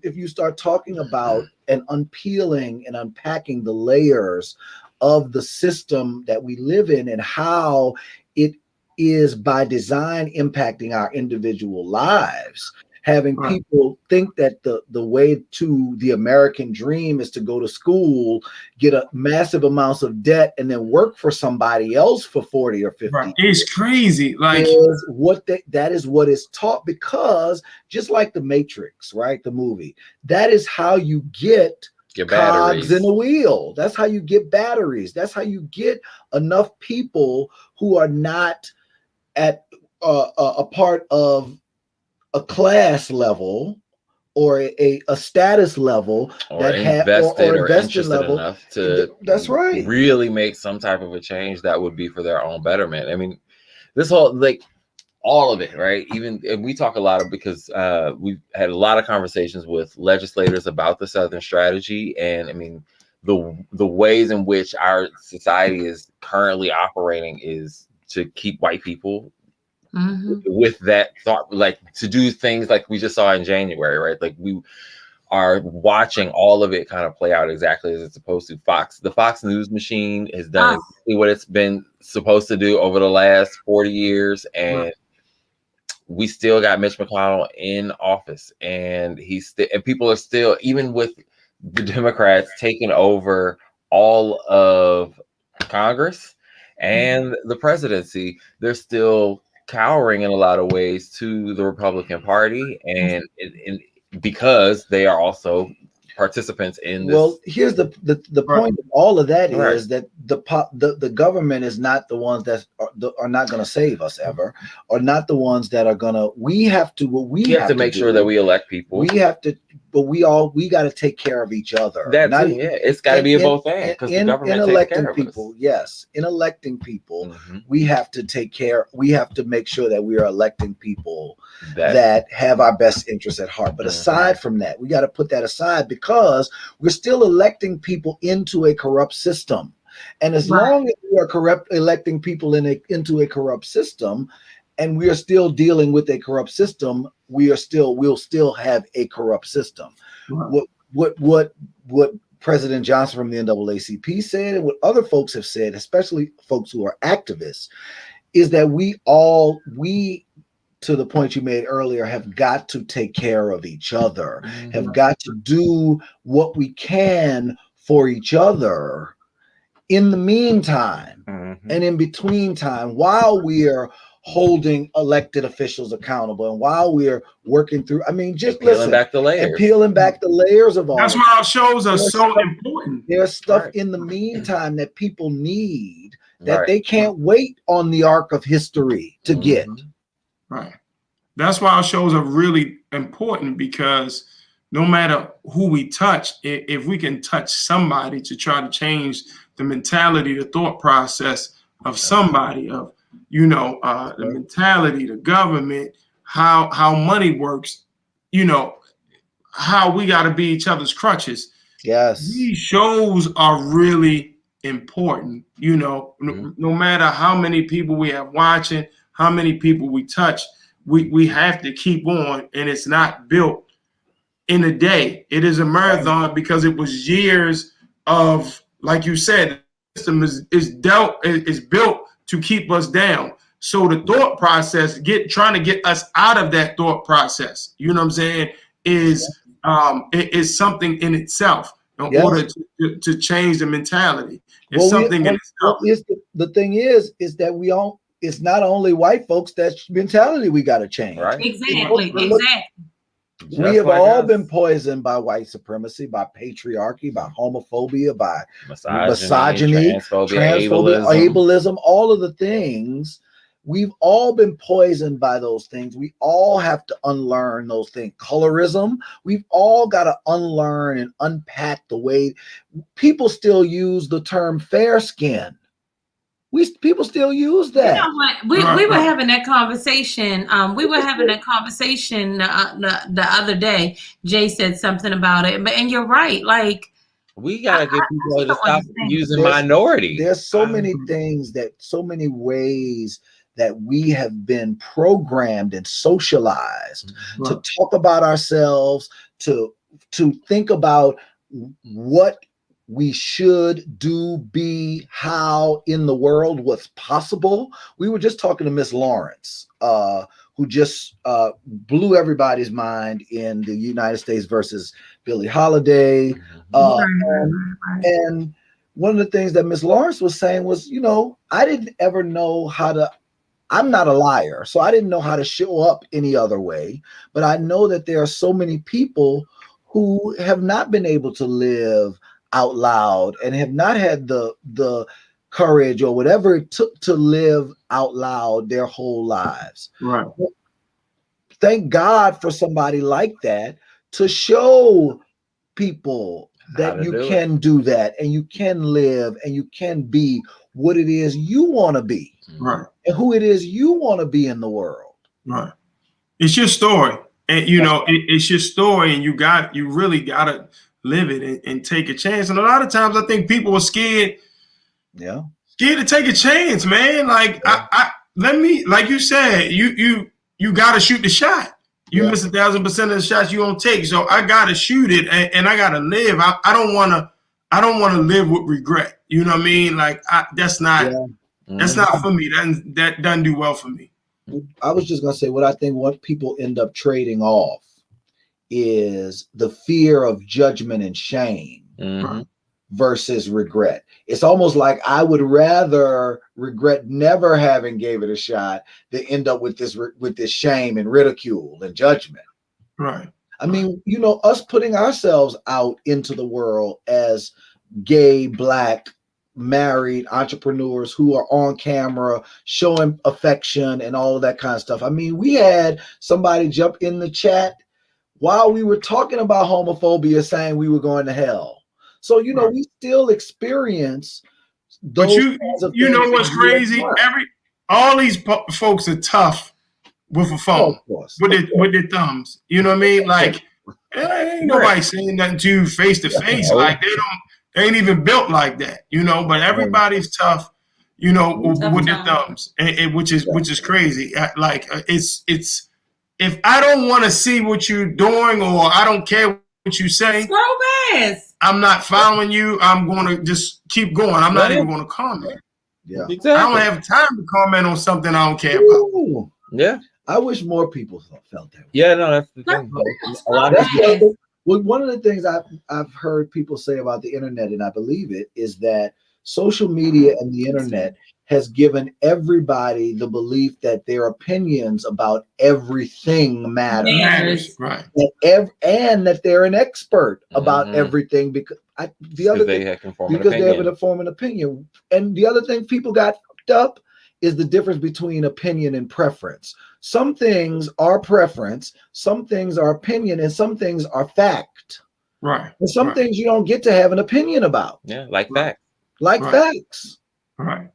if you start talking about and unpeeling and unpacking the layers of the system that we live in and how it is by design impacting our individual lives, having people think that the way to the American dream is to go to school, get a massive amounts of debt, and then work for somebody else for 40 or 50 years. It's crazy. Like that is what is taught, because just like the Matrix, right? The movie, that is how you get cogs in a wheel. That's how you get batteries. That's how you get enough people who are not at a part of a class level or a status level or that invested or interested enough to really make some type of a change that would be for their own betterment. I mean, this whole all of it, right? Even, and we talk a lot of, because we've had a lot of conversations with legislators about the Southern strategy, and I mean, the ways in which our society is currently operating is to keep white people with that thought, like to do things like we just saw in January, right? Like we are watching all of it kind of play out exactly as it's supposed to. The Fox News machine has done exactly what it's been supposed to do over the last 40 years, and we still got Mitch McConnell in office, and and people are still, even with the Democrats taking over all of Congress and the presidency, they're still cowering in a lot of ways to the Republican Party, and because they are also participants in this. Well, here's the point of all of that is that the government is not the ones that are not going to save us ever, or not the ones that are going to. We have to make sure that we elect people. We have to, but we got to take care of each other. It's got to be a both and, because the government takes care of people. Yes, in electing people, we have to take care. We have to make sure that we are electing people that have our best interests at heart. But aside from that, we got to put that aside, because we're still electing people into a corrupt system. And as long as we are electing people into a corrupt system, and we are still dealing with a corrupt system, we'll still have a corrupt system. What President Johnson from the NAACP said, and what other folks have said, especially folks who are activists, is that we, to the point you made earlier, have got to take care of each other, have got to do what we can for each other in the meantime and in between time, while we are holding elected officials accountable, and while we're working through, I mean, just peeling back the layers of all. That's why our shows are so important. There's stuff in the meantime that people need that they can't wait on the arc of history to get. Right. That's why our shows are really important, because no matter who we touch, if we can touch somebody to try to change the mentality, the thought process of somebody, of the mentality, the government, how money works, how we got to be each other's crutches. Yes, these shows are really important. No matter how many people we have watching, how many people we touch, we have to keep on, and it's not built in a day. It is a marathon, because it was years of, like you said, the system is built to keep us down. So the thought process, trying to get us out of that thought process, you know what I'm saying, is something in itself in order to change the mentality. It's something in itself. The thing is that it's not only white folks, that's mentality we got to change. Right. Exactly. We have all been poisoned by white supremacy, by patriarchy, by homophobia, by misogyny, transphobia, ableism, all of the things. We've all been poisoned by those things. We all have to unlearn those things. Colorism, we've all got to unlearn and unpack the way people still use the term fair skin. People still use that. You know what? We were having that conversation. The other day. Jay said something about it, and you're right. Like, we gotta get people to stop using minority. There's so many things, so many ways that we have been programmed and socialized to talk about ourselves, to think about what we should do, be, how in the world, what's possible. We were just talking to Miss Lawrence, who just blew everybody's mind in the United States versus Billie Holiday. And one of the things that Miss Lawrence was saying was, I didn't ever know I'm not a liar, so I didn't know how to show up any other way. But I know that there are so many people who have not been able to live out loud and have not had the courage or whatever it took to live out loud their whole lives. Right. Thank God for somebody like that to show people that you can do that, and you can live, and you can be what it is you want to be, right, and who it is you want to be in the world. Right. It's your story. And you know, it's your story, and you really gotta live it and take a chance. And a lot of times I think people are scared. Yeah. Scared to take a chance, man. Like like you said, you gotta shoot the shot. You miss 1,000% of the shots you don't take. So I gotta shoot it, and I gotta live. I don't wanna live with regret. You know what I mean? Like that's not for me. That doesn't do well for me. I was just gonna say what people end up trading off is the fear of judgment and shame versus regret. It's almost like I would rather regret never having gave it a shot than end up with this shame and ridicule and judgment. Right. I mean, you know, us putting ourselves out into the world as gay, Black, married entrepreneurs who are on camera showing affection and all of that kind of stuff. I mean, we had somebody jump in the chat while we were talking about homophobia saying we were going to hell. So, you know, we still experience those kinds of you know things. what's crazy? All these folks are tough with a phone, with their thumbs. You know what I mean? Like, ain't nobody saying nothing to you face to face. Like they ain't even built like that, you know. But everybody's tough, you know, with their thumbs, and which is crazy. Like it's if I don't want to see what you're doing or I don't care what you say, scroll past. I'm not following you. I'm going to just keep going. I'm not even going to comment. Yeah, exactly. I don't have time to comment on something I don't care about. Yeah, I wish more people felt that way. Yeah, no, that's the thing. A lot of well, one of the things I've heard people say about the internet, and I believe it, is that social media and the internet has given everybody the belief that their opinions about everything matter. Right. And that they're an expert about everything because they have to form an opinion. And the other thing people got fucked up is the difference between opinion and preference. Some things are preference, some things are opinion, and some things are fact. Right. And some things you don't get to have an opinion about. Yeah, like facts. Like facts. Right.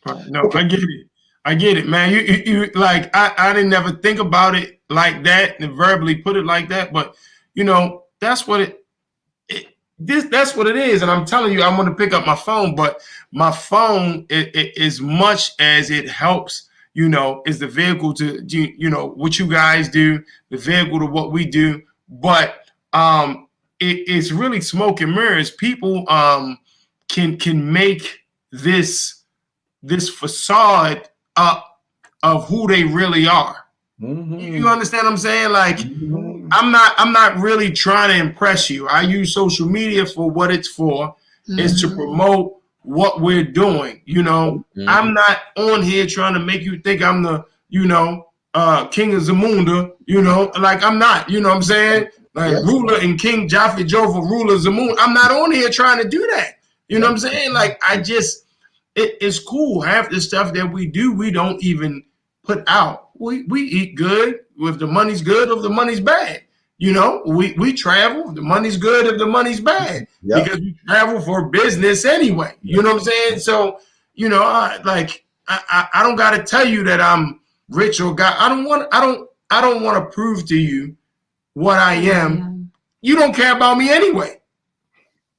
Right. No, I get it. I get it, man. You like I didn't never think about it like that and verbally put it like that, but you know, that's what that's what it is. And I'm telling you, I'm going to pick up my phone, but my phone, as much as it helps, you know, is the vehicle to, you know, what you guys do, the vehicle to what we do. But it's really smoke and mirrors. People can make this facade up of who they really are. You understand what I'm saying? Like, I'm not really trying to impress you. I use social media for what it's for, is to promote what we're doing. You know, I'm not on here trying to make you think I'm the, you know, King of Zamunda, you know, like I'm not, you know what I'm saying? Like ruler and King Jaffe Jova, ruler Zamunda. I'm not on here trying to do that. You know what I'm saying? Like it's cool. Half the stuff that we do, we don't even put out. We eat good if the money's good, if the money's bad. You know, we travel if the money's good, if the money's bad. Because we travel for business anyway. You know what I'm saying? So, you know, I don't gotta tell you that I'm rich or God. I don't want to prove to you what I am. You don't care about me anyway.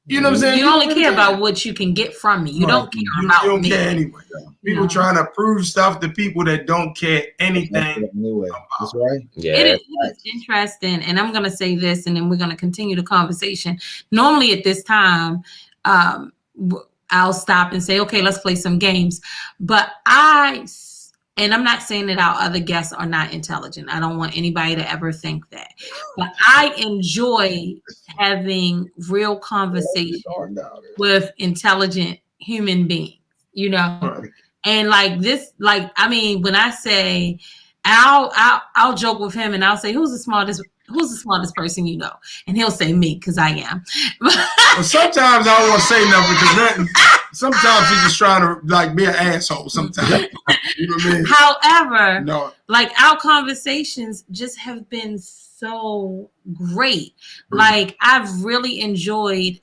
You know what I'm saying? You only care about what you can get from me. You don't care about me. You don't care anyway. People trying to prove stuff to people that don't care anything. Anyway, that's right. Yeah, it is interesting. And I'm going to say this, and then we're going to continue the conversation. Normally at this time, I'll stop and say, okay, let's play some games. But and I'm not saying that our other guests are not intelligent. I don't want anybody to ever think that. But I enjoy having real conversation with intelligent human beings, you know? Right. And like this, like, I mean, when I say, I'll joke with him and I'll say, who's the smartest person you know? And he'll say me, because I am. Well, sometimes I don't want to say nothing because sometimes he's just trying to like be an asshole sometimes. You know what I mean? However, No. like our conversations just have been so great. Like I've really enjoyed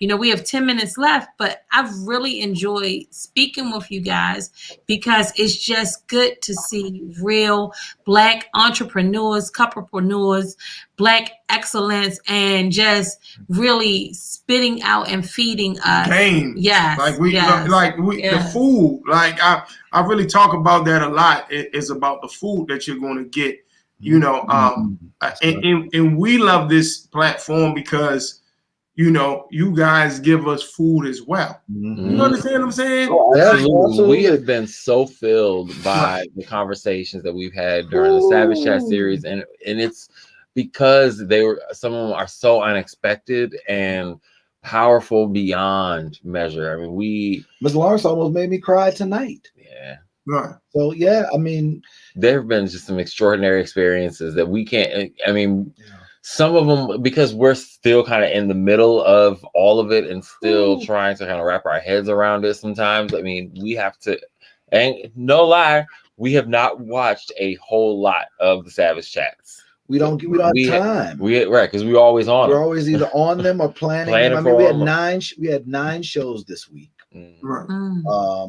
we have 10 minutes left, but I've really enjoyed speaking with you guys because it's just good to see real Black entrepreneurs, couplepreneurs, Black excellence, and just really spitting out and feeding us Game. Yes. The food. Like I really talk about that a lot. It's about the food that you're going to get. You know, and we love this platform because, you know, you guys give us food as well. You understand what I'm saying? Oh, absolutely. We have been so filled by the conversations that we've had during the Savage Chat series, and it's because some of them are so unexpected and powerful beyond measure. I mean, Ms. Lawrence almost made me cry tonight. Yeah. Right. So yeah, I mean, there have been just some extraordinary experiences that we can't. I mean, some of them because we're still kind of in the middle of all of it and still trying to kind of wrap our heads around it. Sometimes, I mean, we have to. And no lie, we have not watched a whole lot of the Savage Chats. We don't have time. Right, because we're always on. We're always either on them or planning them. I mean, we had 9 shows this week. Right.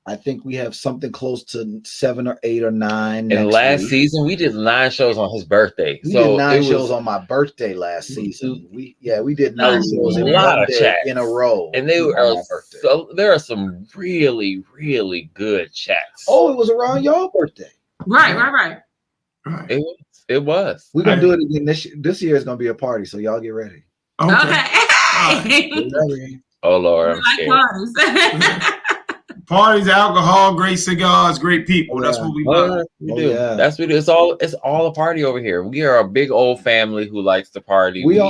I think we have something close to 7 or 8 or 9. And last season we did 9 shows on his birthday. We did 9 shows on my birthday last season. We did 9 shows in one day in a row. And they were so there are some really, really good chats. Oh, it was around y'all birthday. Right. It was. We're gonna do it again this year. Is gonna be a party, so y'all get ready. Okay. Get ready. Oh Lord, I'm scared. Parties, alcohol, great cigars, great people. That's what we love. We do. Yeah. That's what it is. It's all a party over here. We are a big old family who likes to party. We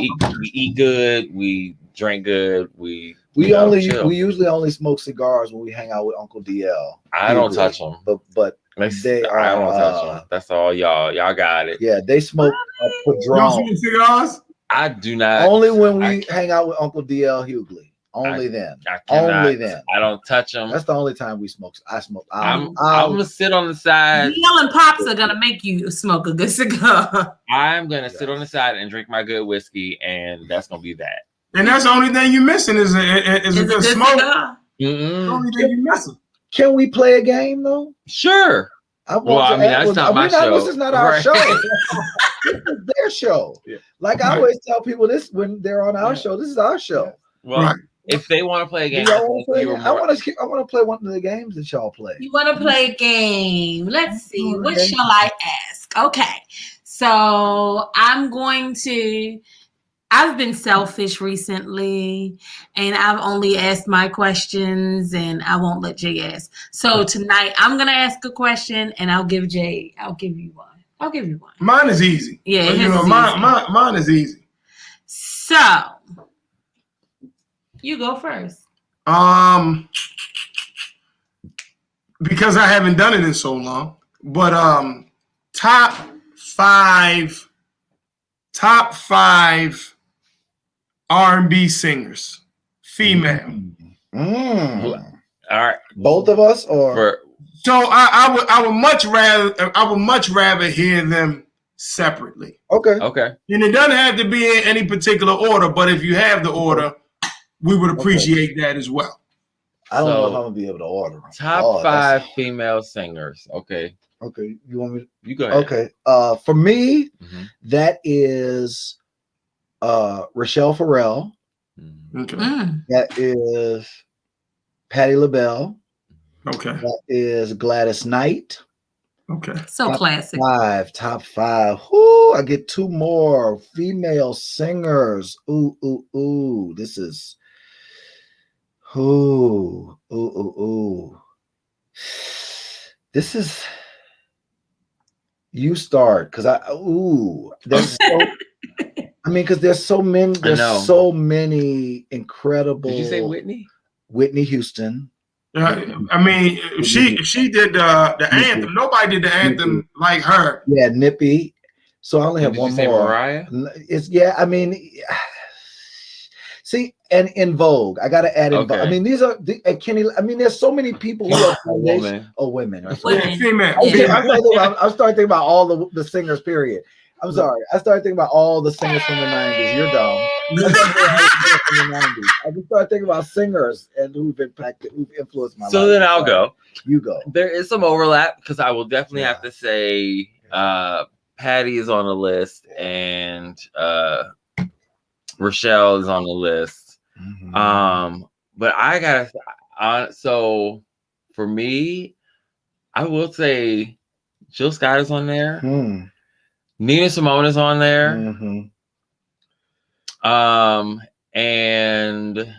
eat good. We drink good. We usually only smoke cigars when we hang out with Uncle DL. I don't touch them, but they are. I don't touch them. That's all y'all. Y'all got it. Yeah, they smoke Padron. You don't smoke cigars? I do not. Only when we hang out with Uncle DL Hughley. Only then. Only then. I don't touch them. That's the only time we smoke. I smoke. I'm gonna sit on the side. DL and Pops are gonna make you smoke a good cigar. I'm gonna sit on the side and drink my good whiskey, and that's gonna be that. And that's the only thing you're missing is a good smoke. The only thing you're missing. Can we play a game though? Sure. That's not my show. This is not our show. This is their show. Yeah. Like I always tell people this when they're on our show. This is our show. Well, if they want to play a game, I want to play one of the games that y'all play. You want to play a game? Let's see. What shall I ask? Okay, so I've been selfish recently, and I've only asked my questions, and I won't let Jay ask. So tonight, I'm gonna ask a question, and I'll give you one. Mine is easy. Yeah, mine is easy. So you go first. Because I haven't done it in so long, but top five R&B singers, female. All right, both of us, or so I would much rather hear them separately. Okay. And it doesn't have to be in any particular order, but if you have the order, we would appreciate that as well. I don't know if I'm gonna be able to order them. Top 5 female singers. Okay. You want me? You go ahead. Okay. For me, that is Rochelle Farrell. Okay. That is Patti LaBelle. Okay. That is Gladys Knight. Okay. So classic. Top 5. Whoo, I get 2 more female singers. Ooh. This is ooh. This is you start because there's so because there's so many incredible. Did you say Whitney? Whitney Houston. She did the anthem. Nobody did the anthem like her. Yeah, Nippy. See, I only have one more. Mariah? See, See, and In Vogue. I gotta add In Vogue. I Okay. mean, these are Kenny. I mean, there's so many people who are Woman. women. Right? Women. Female. Yeah. I'm starting thinking about all the singers. Period. I'm sorry. I started thinking about all the singers from the '90s. You're dumb. I just started thinking about singers and who've influenced my life. So then I'll go. You go. There is some overlap because I will definitely have to say Patty is on the list and Rochelle is on the list. Mm-hmm. But I gotta so for me, I will say Jill Scott is on there. Nina Simone is on there. And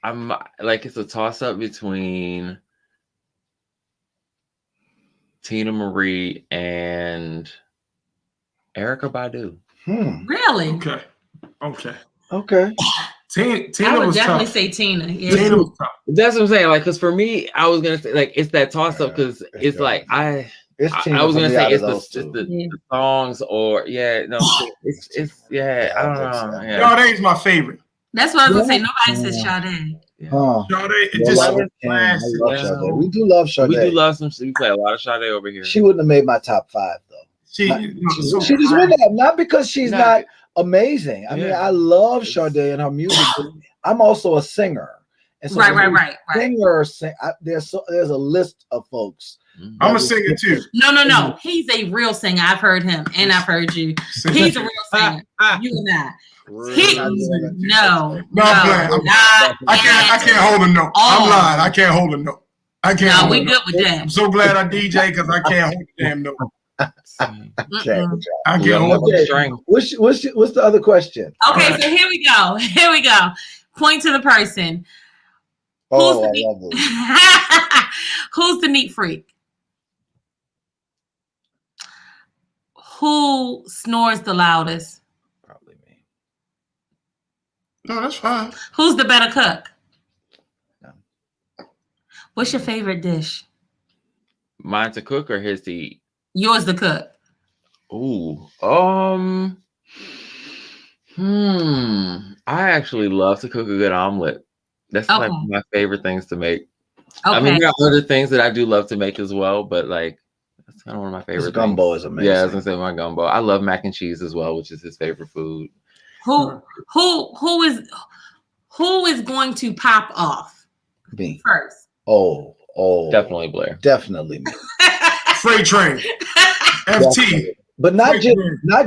I'm like, it's a toss up between Tina Marie and Erykah Badu. Really? Okay. Tina I would was definitely tough. say Tina. Yeah. Tina was tough. That's what I'm saying. Like, because for me, I was gonna say like it's that toss up because it's like I was gonna say it's the songs or I don't know. Yeah. Sade's my favorite. That's what I was gonna say. Nobody says Sade. Sade, it just Sade. We do love Sade. We do love some. We play a lot of Sade over here. She wouldn't have made my top 5 though. She just wouldn't have. Not because she's not amazing. I mean, I love Sade and her music. But I'm also a singer. And so right. There's a list of folks. I'm a singer too. No. He's a real singer. I've heard him and I've heard you. He's a real singer. You and I. No. I can't hold a note. I'm lying. I can't hold a note. I can't. No, we good with that. I'm so glad I DJ because I can't hold the damn note. Okay. I can't hold the string. What's the other question? Okay, so here we go. Point to the person. Who's the neat freak? Who snores the loudest? Probably me. No, that's fine. Who's the better cook? No. What's your favorite dish? Mine to cook or his to eat? Yours to cook. Ooh. I actually love to cook a good omelet. That's like my favorite things to make. Okay. I mean, there are other things that I do love to make as well, but like that's kind of one of my favorite things. Gumbo is amazing. Yeah, I was gonna say my gumbo. I love mac and cheese as well, which is his favorite food. Who is going to pop off? Me first. Oh, definitely Blair. Definitely me. Freight train. FT. But not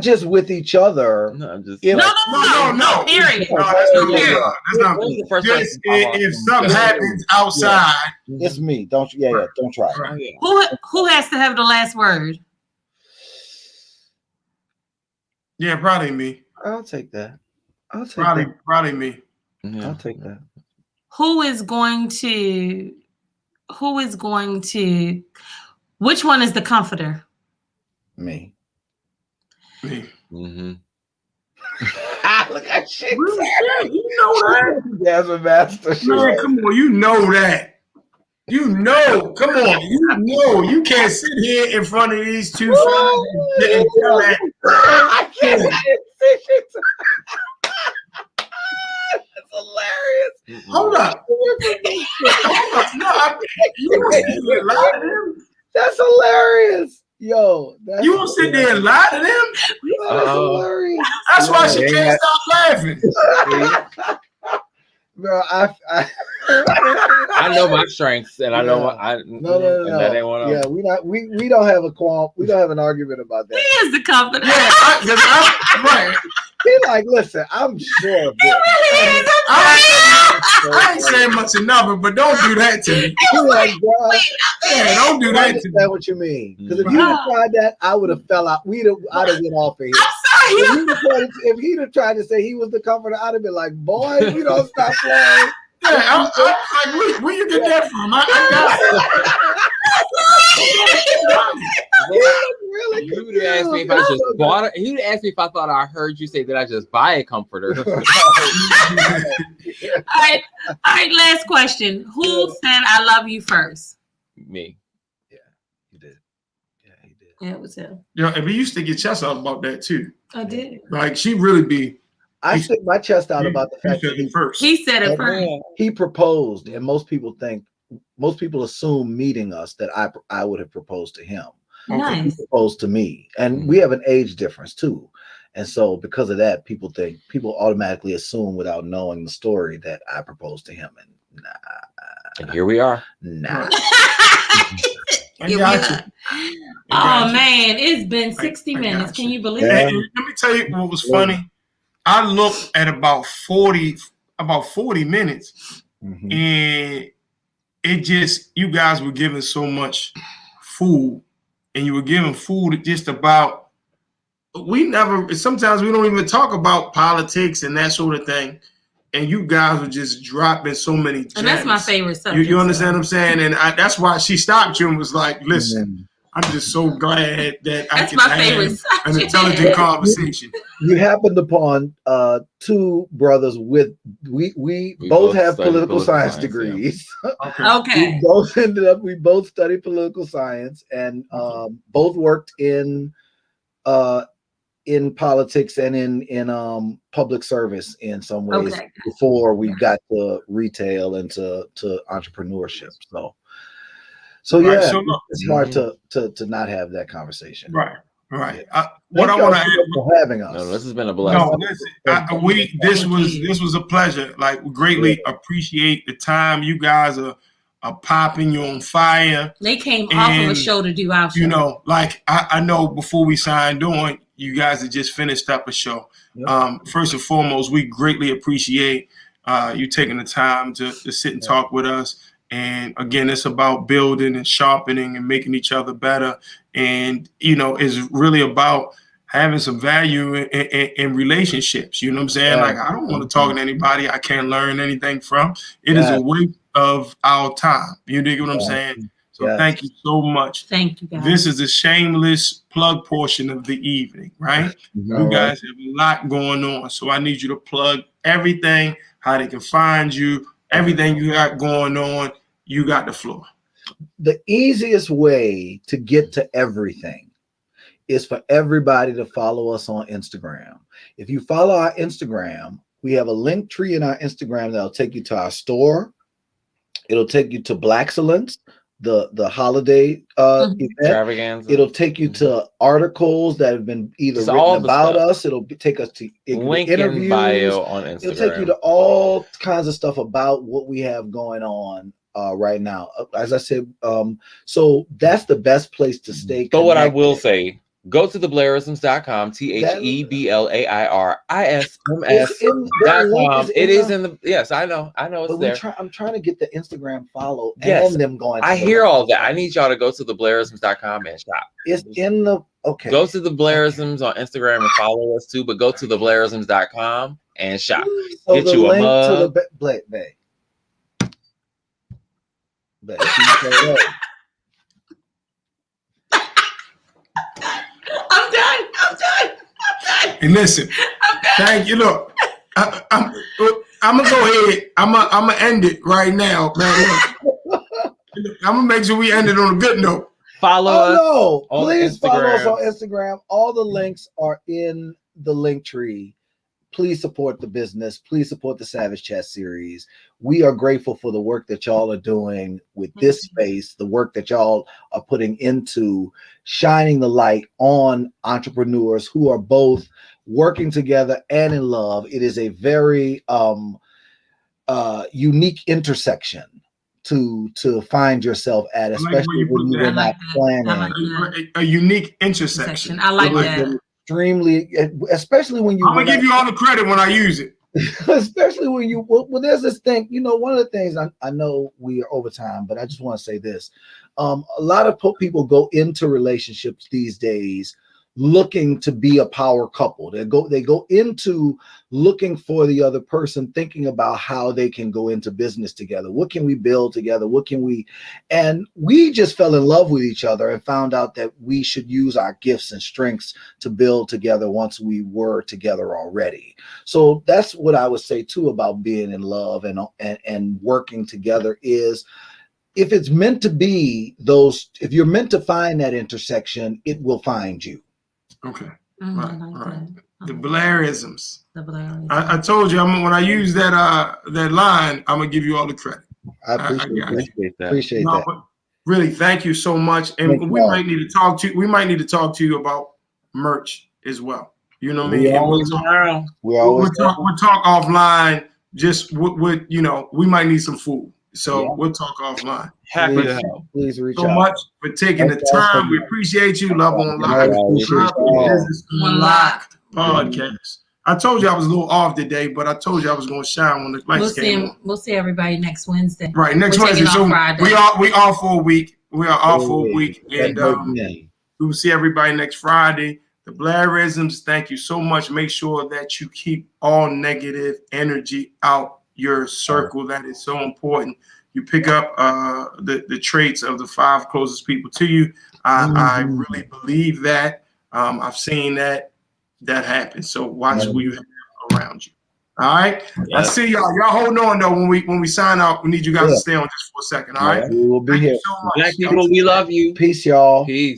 just with each other. No, just no. Period. No, that's not me. If something happens outside, it's me. Don't try. Right. Who has to have the last word? Yeah, probably me. I'll take that. Probably me. Yeah. I'll take that. Who is going to? Which one is the comforter? Me. Mm-hmm. Look at shit. You know that. That's a master. Man, come on, you know that. You know, come on, you know. You can't sit here in front of these two fellas and tell that. I can't. That's hilarious. Hold up. That's hilarious. Yo, you won't sit there and lie to them? That's hilarious. That's why she can't stop laughing. Bro, I know my strengths, and I know what no. That ain't one of them. Yeah, we don't have a qualm. We don't have an argument about that. He is the comforter. Yeah, right. He like, listen, I'm sure of this. I ain't saying much of nothing, but don't do that to me. Like, bro, don't do that to me. That's what you mean. Because if you had tried that, I would have fell out. I'd have went off of here. I'm sorry. If he'd have tried to say he was the comforter, I'd have been like, boy, you don't stop playing. Yeah, I'm like, where you get that from? I got Really? He would have asked me if I just bought it. He would ask me if I thought I heard you say that I just buy a comforter. All right. Last question. Who said I love you first? Me. Yeah, you did. Yeah, he did. Yeah, it was him. Yeah, and we used to get chest out about that too. I did. Like she really be. I stick my chest out about the fact that He said it first. He proposed, and most people assume meeting us that I would have proposed to him. Nice. He proposed to me, and we have an age difference too. And so because of that, people automatically assume without knowing the story that I proposed to him. And and here we are. Nah. Oh man, it's been 60 minutes. Can you believe it? Let me tell you what was funny. I looked at about 40 minutes, and it just, you guys were giving so much food, and you were giving food just about, sometimes we don't even talk about politics and that sort of thing. And you guys were just dropping so many gems. And that's my favorite subject. You understand what I'm saying? And that's why she stopped you and was like, listen, I'm just so glad that I can have an intelligent conversation. You happened upon two brothers with we both have political science degrees. Yeah. Okay. We both studied political science, and both worked in politics and in public service in some ways before we got to retail and to entrepreneurship. So yeah, it's hard to not have that conversation. Right. What I want to add for having us. No, this has been a blessing. No, listen, this was a pleasure. Like, we greatly appreciate the time. You guys are popping, you're on fire. They came off of a show to do our show. You know, like I know before we signed on, you guys had just finished up a show. Yep. First and foremost, we greatly appreciate you taking the time to sit and talk with us. And again, it's about building and sharpening and making each other better. And, you know, it's really about having some value in relationships. You know what I'm saying? Like, I don't want to talk to anybody I can't learn anything from. It is a waste of our time. You dig what I'm saying? So thank you so much. Thank you, guys. This is a shameless plug portion of the evening, right? You guys have a lot going on. So I need you to plug everything, how they can find you, everything you got going on. You got the floor. The easiest way to get to everything is for everybody to follow us on Instagram. If you follow our Instagram, we have a link tree in our Instagram that'll take you to our store. It'll take you to Blackcellence, the holiday event. It'll take you to articles that have been either written about us. It'll take us to link in bio on Instagram. It'll take you to all kinds of stuff about what we have going on right now. As I said, so that's the best place to stay connected. But what I will say, go to TheBlairisms.com, TheBlairisms.com. It is in the, yes, I know it's there. I'm trying to get the Instagram follow and them going. I hear all that. I need y'all to go to TheBlairisms.com and shop. It's in the, Go to TheBlairisms on Instagram and follow us too, but go to TheBlairisms.com and shop. So get you a mug. I'm done. And listen, thank you. Look, I'm gonna go ahead. I'm gonna end it right now, man. I'm gonna make sure we end it on a good note. Follow us. Please follow us on Instagram. All the links are in the link tree. Please support the business. Please support the Savage Chat series. We are grateful for the work that y'all are doing with this space, the work that y'all are putting into shining the light on entrepreneurs who are both working together and in love. It is a very unique intersection to find yourself at, especially when you're not planning. A unique intersection. I like that. Extremely, especially when you. I'm gonna give you all the credit when I use it. Especially when you. Well, there's this thing. You know, one of the things I know we are over time, but I just want to say this: a lot of people go into relationships these days looking to be a power couple. They go into looking for the other person, thinking about how they can go into business together. What can we build together? And we just fell in love with each other and found out that we should use our gifts and strengths to build together once we were together already. So that's what I would say too about being in love and working together is if it's meant to be those, if you're meant to find that intersection, it will find you. Okay. Like Right. that. The Blairisms. The Blairism. I told you, when I use that line, I'm gonna give you all the credit. I appreciate got that. Appreciate that. Appreciate No, that. but really, thank you so much. And Thank we you. might need to talk to you. We might need to talk to you about merch as well. You know what I mean? We And always around. We'll we'll talk offline. Just what you know, we might need some food. So Yeah. we'll talk offline. Happy to help. Please reach So out. much for taking the Thanks, time. guys. We appreciate you. Love on I Lock. appreciate Love y'all. Business Unlocked podcast. I told you I was a little off today, but I told you I was going to shine when the lights came on. We'll see everybody next Wednesday. Right, next We're Wednesday. taking So off Friday. we are for a week. We are off for a week, and Yeah. we will see everybody next Friday. The Blairisms, thank you so much. Make sure that you keep all negative energy out your circle. That is so important. You pick up the traits of the 5 closest people to you. I really believe that. I've seen that happen. So watch who you have around you. All right. Yeah. I see y'all. Y'all hold on though. When we sign out, we need you guys to stay on just for a second. All right. We will be Thank here. you so much. Black people, we love you. Peace, y'all. Peace.